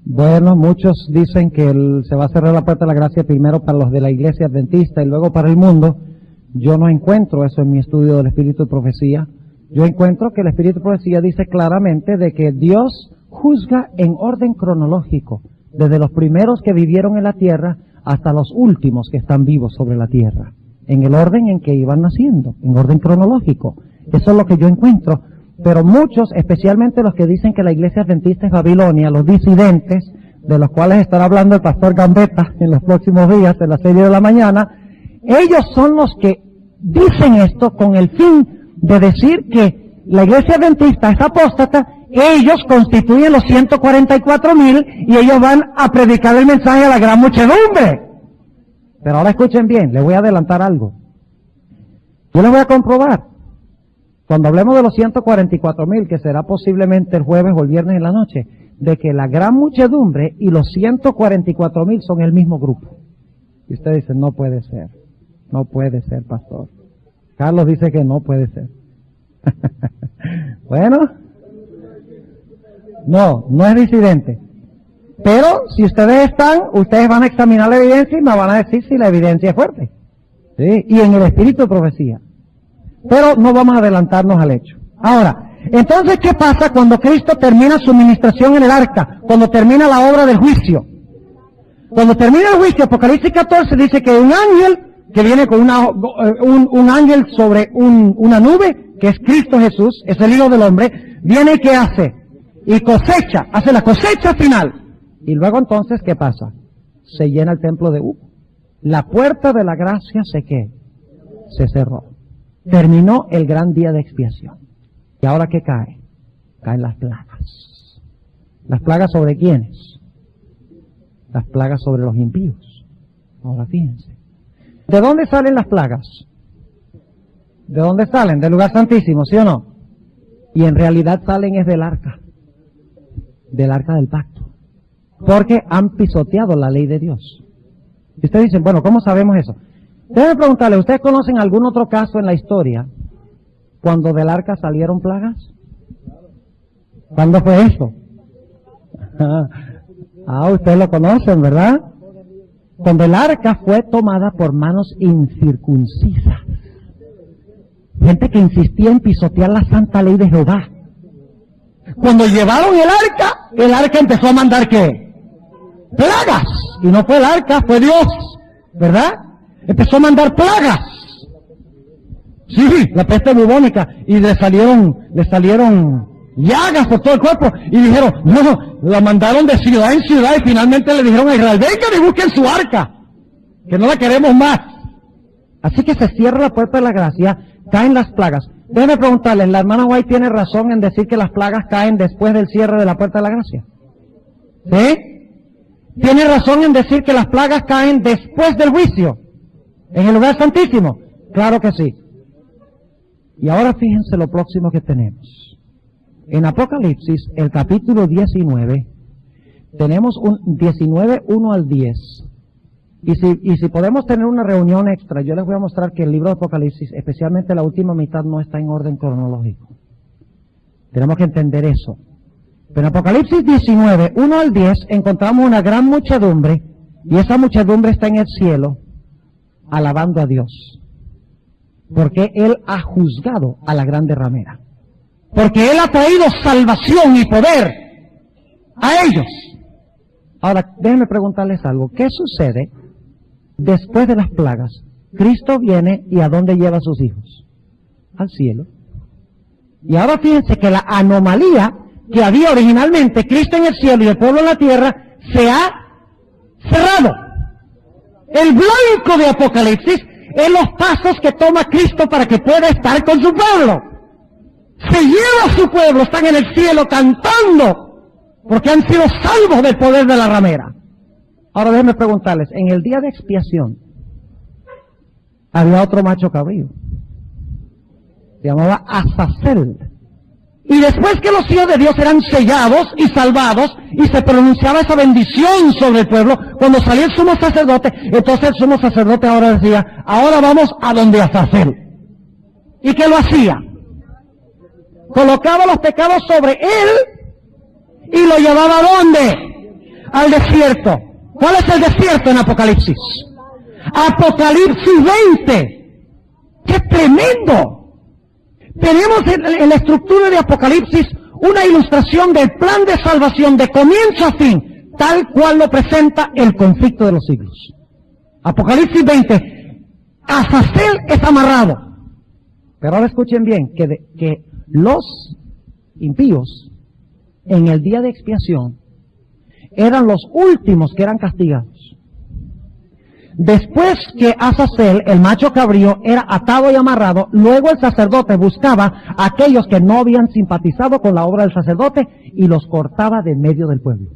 Bueno, muchos dicen que se va a cerrar la puerta de la gracia primero para los de la iglesia adventista y luego para el mundo. Yo no encuentro eso en mi estudio del Espíritu de Profecía. Yo encuentro que el Espíritu de Profecía dice claramente de que Dios juzga en orden cronológico, desde los primeros que vivieron en la tierra hasta los últimos que están vivos sobre la tierra, en el orden en que iban naciendo, en orden cronológico. Eso es lo que yo encuentro. Pero muchos, especialmente los que dicen que la iglesia adventista es Babilonia, los disidentes, de los cuales estará hablando el pastor Gambetta en los próximos días, en la serie de la mañana, ellos son los que dicen esto con el fin de decir que la iglesia adventista es apóstata, ellos constituyen los 144,000 y ellos van a predicar el mensaje a la gran muchedumbre. Pero ahora escuchen bien, les voy a adelantar algo. Yo les voy a comprobar. Cuando hablemos de los 144,000, que será posiblemente el jueves o el viernes en la noche, de que la gran muchedumbre y los 144,000 son el mismo grupo. Y ustedes dicen, no puede ser, pastor. Carlos dice que no puede ser. Bueno, no es disidente. Pero si ustedes ustedes van a examinar la evidencia y me van a decir si la evidencia es fuerte. ¿Sí? Y en el espíritu de profecía. Pero no vamos a adelantarnos al hecho. Ahora, entonces, ¿qué pasa cuando Cristo termina su ministración en el arca? Cuando termina la obra del juicio. Cuando termina el juicio, Apocalipsis 14 dice que un ángel que viene con un ángel sobre una nube, que es Cristo Jesús, es el Hijo del Hombre, viene y ¿qué hace? Y cosecha, hace la cosecha final. Y luego entonces, ¿qué pasa? Se llena el templo de humo. La puerta de la gracia se cerró. Terminó el gran día de expiación. ¿Y ahora qué cae? Caen las plagas. ¿Las plagas sobre quiénes? Las plagas sobre los impíos. Ahora fíjense. ¿De dónde salen las plagas? ¿De dónde salen? Del lugar santísimo, ¿sí o no? Y en realidad salen es del arca del pacto. Porque han pisoteado la ley de Dios. Y ustedes dicen, bueno, ¿cómo sabemos eso? Déjenme preguntarle, ¿ustedes conocen algún otro caso en la historia cuando del arca salieron plagas? ¿Cuándo fue eso? Ustedes lo conocen, ¿verdad? Cuando el arca fue tomada por manos incircuncisas. Gente que insistía en pisotear la santa ley de Jehová. Cuando llevaron el arca empezó a mandar ¿qué? Plagas. Y no fue el arca, fue Dios, ¿verdad? Empezó a mandar plagas. Sí, la peste bubónica. Y le salieron llagas por todo el cuerpo. Y dijeron, no, la mandaron de ciudad en ciudad y finalmente le dijeron a Israel, vengan y busquen su arca, que no la queremos más. Así que se cierra la puerta de la gracia, caen las plagas. Déjeme preguntarles, ¿la hermana White tiene razón en decir que las plagas caen después del cierre de la puerta de la gracia? ¿Sí? ¿Tiene razón en decir que las plagas caen después del juicio? ¿En el lugar santísimo? Claro que sí. Y ahora fíjense lo próximo que tenemos. En Apocalipsis, el capítulo 19, tenemos un 19, 1 al 10. Y si podemos tener una reunión extra, yo les voy a mostrar que el libro de Apocalipsis, especialmente la última mitad, no está en orden cronológico. Tenemos que entender eso. Pero en Apocalipsis 19, 1 al 10, encontramos una gran muchedumbre, y esa muchedumbre está en el cielo, alabando a Dios. Porque Él ha juzgado a la grande ramera. Porque Él ha traído salvación y poder a ellos. Ahora, déjenme preguntarles algo. ¿Qué sucede después de las plagas? Cristo viene y ¿a dónde lleva a sus hijos? Al cielo. Y ahora fíjense que la anomalía que había originalmente, Cristo en el cielo y el pueblo en la tierra, se ha cerrado. El blanco de Apocalipsis es los pasos que toma Cristo para que pueda estar con su pueblo. Se lleva a su pueblo, están en el cielo cantando, porque han sido salvos del poder de la ramera. Ahora déjenme preguntarles, en el día de expiación, había otro macho cabrío. Se llamaba Azazel. Y después que los hijos de Dios eran sellados y salvados, y se pronunciaba esa bendición sobre el pueblo, cuando salía el sumo sacerdote, entonces el sumo sacerdote ahora decía, ahora vamos a donde Azazel. ¿Y qué lo hacía? Colocaba los pecados sobre él, y lo llevaba ¿a dónde? Al desierto. ¿Cuál es el desierto en Apocalipsis? Apocalipsis 20. ¡Qué tremendo! Tenemos en la estructura de Apocalipsis una ilustración del plan de salvación de comienzo a fin, tal cual lo presenta el conflicto de los siglos. Apocalipsis 20. Azazel es amarrado. Pero ahora escuchen bien, que los impíos en el día de expiación eran los últimos que eran castigados. Después que Azazel, el macho cabrío, era atado y amarrado, luego el sacerdote buscaba a aquellos que no habían simpatizado con la obra del sacerdote y los cortaba de medio del pueblo.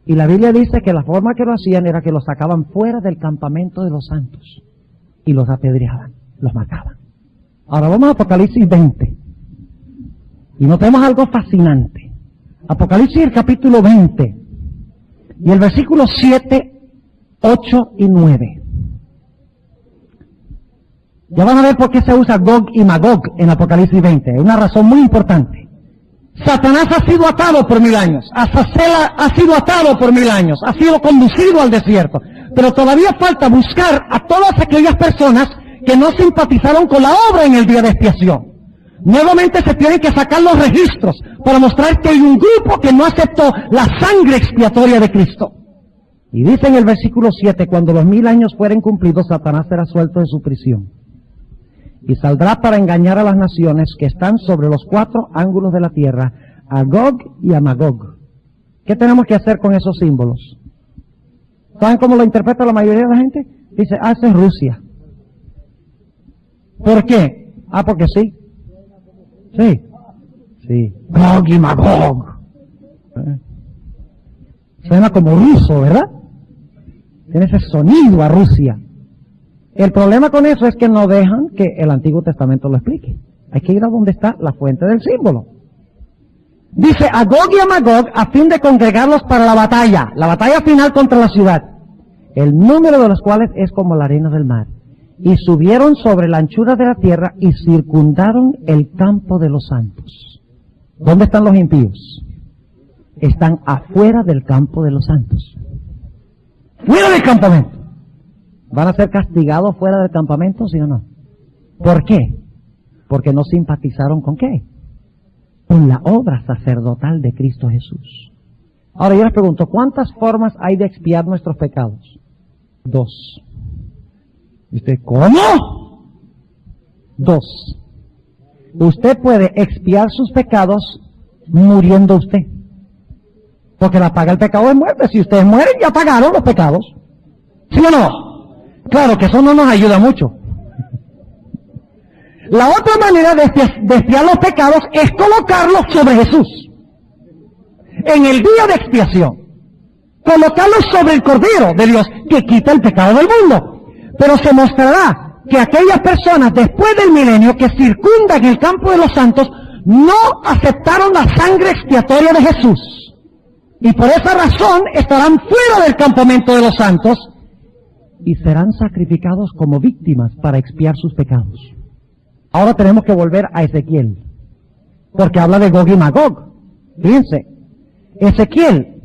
Y la Biblia dice que la forma que lo hacían era que los sacaban fuera del campamento de los santos y los apedreaban, los mataban. Ahora vamos a Apocalipsis 20 y notemos algo fascinante. Apocalipsis el capítulo 20 y el versículo 7, 8 y 9. Ya van a ver por qué se usa Gog y Magog en Apocalipsis 20. Es una razón muy importante. Satanás ha sido atado por 1000 años. Azazel ha sido atado por 1000 años. Ha sido conducido al desierto. Pero todavía falta buscar a todas aquellas personas que no simpatizaron con la obra en el día de expiación. Nuevamente se tienen que sacar los registros para mostrar que hay un grupo que no aceptó la sangre expiatoria de Cristo. Y dice en el versículo 7, cuando los 1000 años fueren cumplidos, Satanás será suelto de su prisión. Y saldrá para engañar a las naciones que están sobre los 4 ángulos de la tierra, a Gog y a Magog. ¿Qué tenemos que hacer con esos símbolos? ¿Saben cómo lo interpreta la mayoría de la gente? Dice, esa es Rusia. ¿Por qué? Porque sí. Sí. Gog y Magog. Suena como ruso, ¿verdad? Tiene ese sonido a Rusia. El problema con eso es que no dejan que el Antiguo Testamento lo explique. Hay que ir a donde está la fuente del símbolo. Dice a Gog y a Magog a fin de congregarlos para la batalla final contra la ciudad, el número de los cuales es como la arena del mar. Y subieron sobre la anchura de la tierra y circundaron el campo de los santos. ¿Dónde están los impíos? Están afuera del campo de los santos. ¡Fuera del campamento! ¿Van a ser castigados fuera del campamento, sí o no? ¿Por qué? Porque no simpatizaron ¿con qué? Con la obra sacerdotal de Cristo Jesús. Ahora yo les pregunto, ¿cuántas formas hay de expiar nuestros pecados? 2. ¿Y usted cómo? 2. Usted puede expiar sus pecados muriendo usted. Porque la paga el pecado es muerte. Si ustedes mueren, ya pagaron los pecados. ¿Sí o no? Claro que eso no nos ayuda mucho. La otra manera de expiar los pecados es colocarlos sobre Jesús. En el día de expiación, colocarlos sobre el Cordero de Dios que quita el pecado del mundo. Pero se mostrará que aquellas personas después del milenio que circundan el campo de los santos no aceptaron la sangre expiatoria de Jesús. Y por esa razón estarán fuera del campamento de los santos y serán sacrificados como víctimas para expiar sus pecados. Ahora tenemos que volver a Ezequiel, porque habla de Gog y Magog. Fíjense, Ezequiel,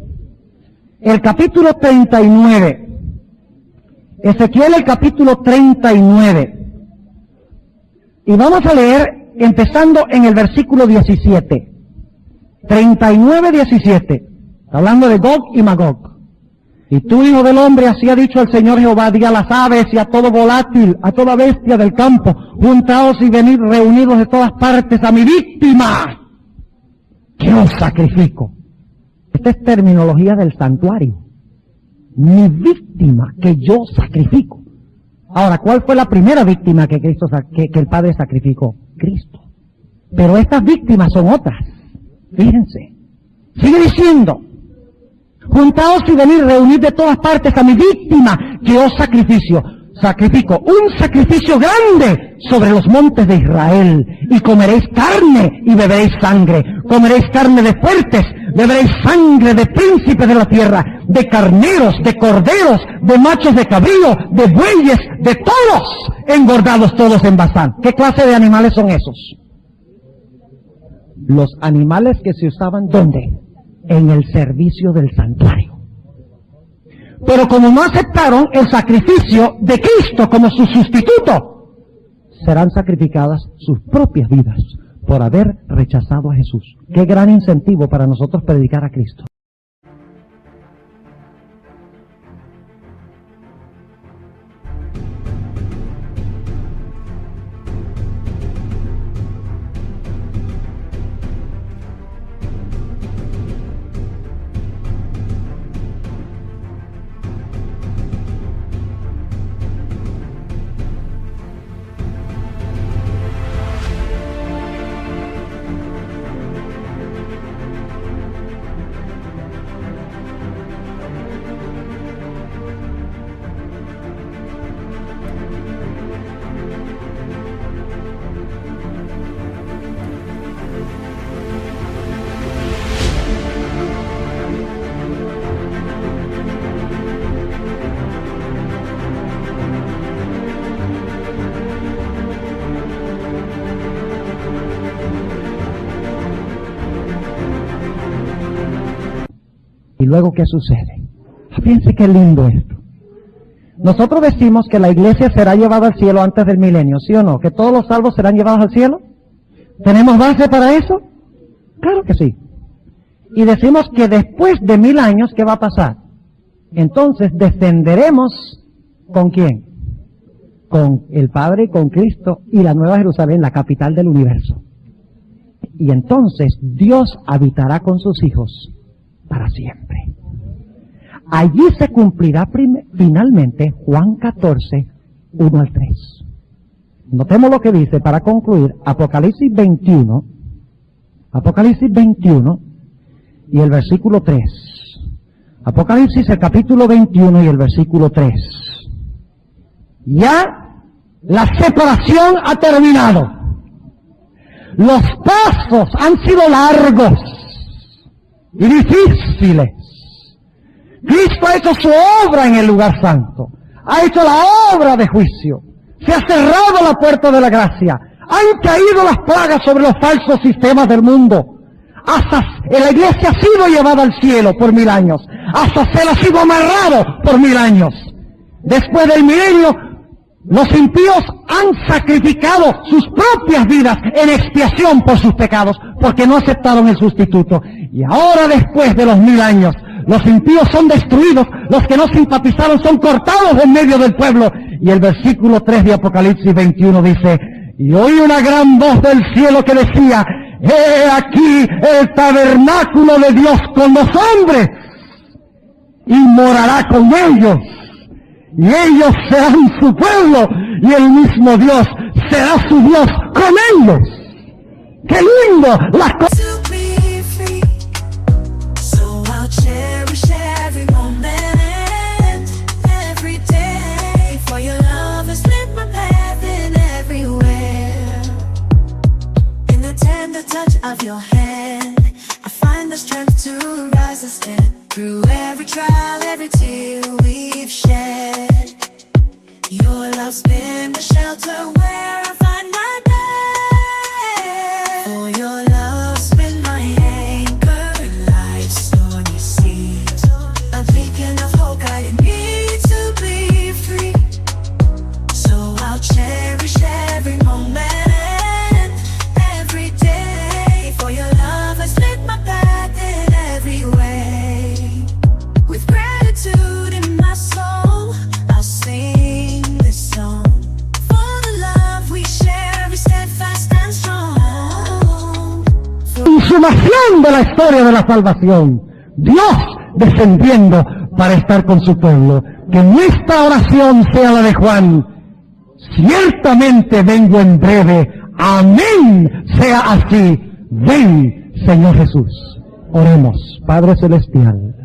el capítulo 39. Ezequiel, el capítulo 39. Y vamos a leer empezando en el versículo 17. 39, 17. Hablando de Gog y Magog. Y tú, hijo del hombre, así ha dicho el Señor Jehová, diga a las aves y a todo volátil, a toda bestia del campo, juntaos y venid reunidos de todas partes a mi víctima, que os sacrifico. Esta es terminología del santuario. Mi víctima que yo sacrifico. Ahora, ¿cuál fue la primera víctima que el Padre sacrificó? Cristo. Pero estas víctimas son otras. Fíjense. Sigue diciendo, juntaos y venid reunid de todas partes a mi víctima que os sacrifico un sacrificio grande sobre los montes de Israel, y comeréis carne y beberéis sangre, comeréis carne de fuertes, beberéis sangre de príncipes de la tierra, de carneros, de corderos, de machos de cabrío, de bueyes, de todos, engordados todos en Basán. ¿Qué clase de animales son esos? Los animales que se usaban ¿dónde? En el servicio del santuario. Pero como no aceptaron el sacrificio de Cristo como su sustituto, serán sacrificadas sus propias vidas por haber rechazado a Jesús. Qué gran incentivo para nosotros predicar a Cristo. ¿Y luego qué sucede? Fíjense qué lindo esto. Nosotros decimos que la iglesia será llevada al cielo antes del milenio, ¿sí o no? ¿Que todos los salvos serán llevados al cielo? ¿Tenemos base para eso? Claro que sí. Y decimos que después de 1000 años, ¿qué va a pasar? Entonces descenderemos ¿con quién? Con el Padre y con Cristo y la Nueva Jerusalén, la capital del universo. Y entonces Dios habitará con sus hijos para siempre. Allí se cumplirá finalmente Juan 14, 1 al 3. Notemos lo que dice para concluir Apocalipsis 21 y el versículo 3. Apocalipsis, el capítulo 21 y el versículo 3. Ya la separación ha terminado. Los pasos han sido largos y difíciles. Cristo ha hecho su obra en el lugar santo. Ha hecho la obra de juicio. Se ha cerrado la puerta de la gracia. Han caído las plagas sobre los falsos sistemas del mundo. Hasta la iglesia ha sido llevada al cielo por 1000 años. Hasta se ha sido amarrado por 1000 años. Después del milenio, los impíos han sacrificado sus propias vidas en expiación por sus pecados, porque no aceptaron el sustituto. Y ahora, después de los 1000 años, los impíos son destruidos, los que no simpatizaron son cortados en medio del pueblo. Y el versículo 3 de Apocalipsis 21 dice: y oí una gran voz del cielo que decía: he aquí el tabernáculo de Dios con los hombres, y morará con ellos, y ellos serán su pueblo, y el mismo Dios será su Dios. con ellos. ¡Qué lindo! Las cosas. To be free, so I'll cherish every moment, every day. For your love has lit my path in everywhere. In the tender touch of your hand, I find the strength to rise and stand. Through every trial, every tear we've shed, your love's been the shelter where I find my bed. For your love's been my anchor in life's stormy seas, a beacon of hope guiding me to be free. So I'll cherish every moment, every day. For your love has lit my path in every way. With gratitude in my soul, I'll sing this song. For the love we share is steadfast and strong. Consumación de la historia de la salvación. Dios descendiendo para estar con su pueblo. Que nuestra oración sea la de Juan. Ciertamente vengo en breve. Amén. Sea así. Ven, Señor Jesús. Oremos. Padre Celestial,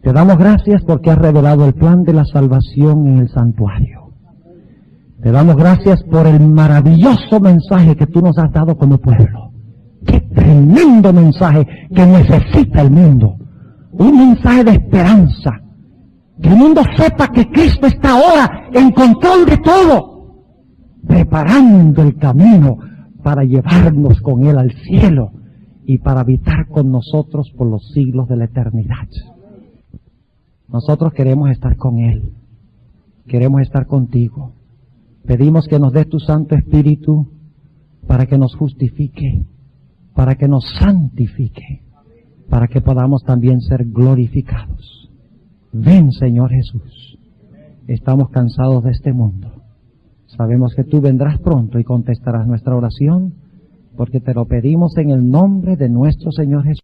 te damos gracias porque has revelado el plan de la salvación en el santuario. Te damos gracias por el maravilloso mensaje que tú nos has dado como pueblo. ¡Qué tremendo mensaje que necesita el mundo! Un mensaje de esperanza. Que el mundo sepa que Cristo está ahora en control de todo, preparando el camino para llevarnos con Él al cielo y para habitar con nosotros por los siglos de la eternidad. Nosotros queremos estar con Él, queremos estar contigo. Pedimos que nos des tu Santo Espíritu para que nos justifique, para que nos santifique, para que podamos también ser glorificados. Ven, Señor Jesús. Estamos cansados de este mundo. Sabemos que tú vendrás pronto y contestarás nuestra oración, porque te lo pedimos en el nombre de nuestro Señor Jesús.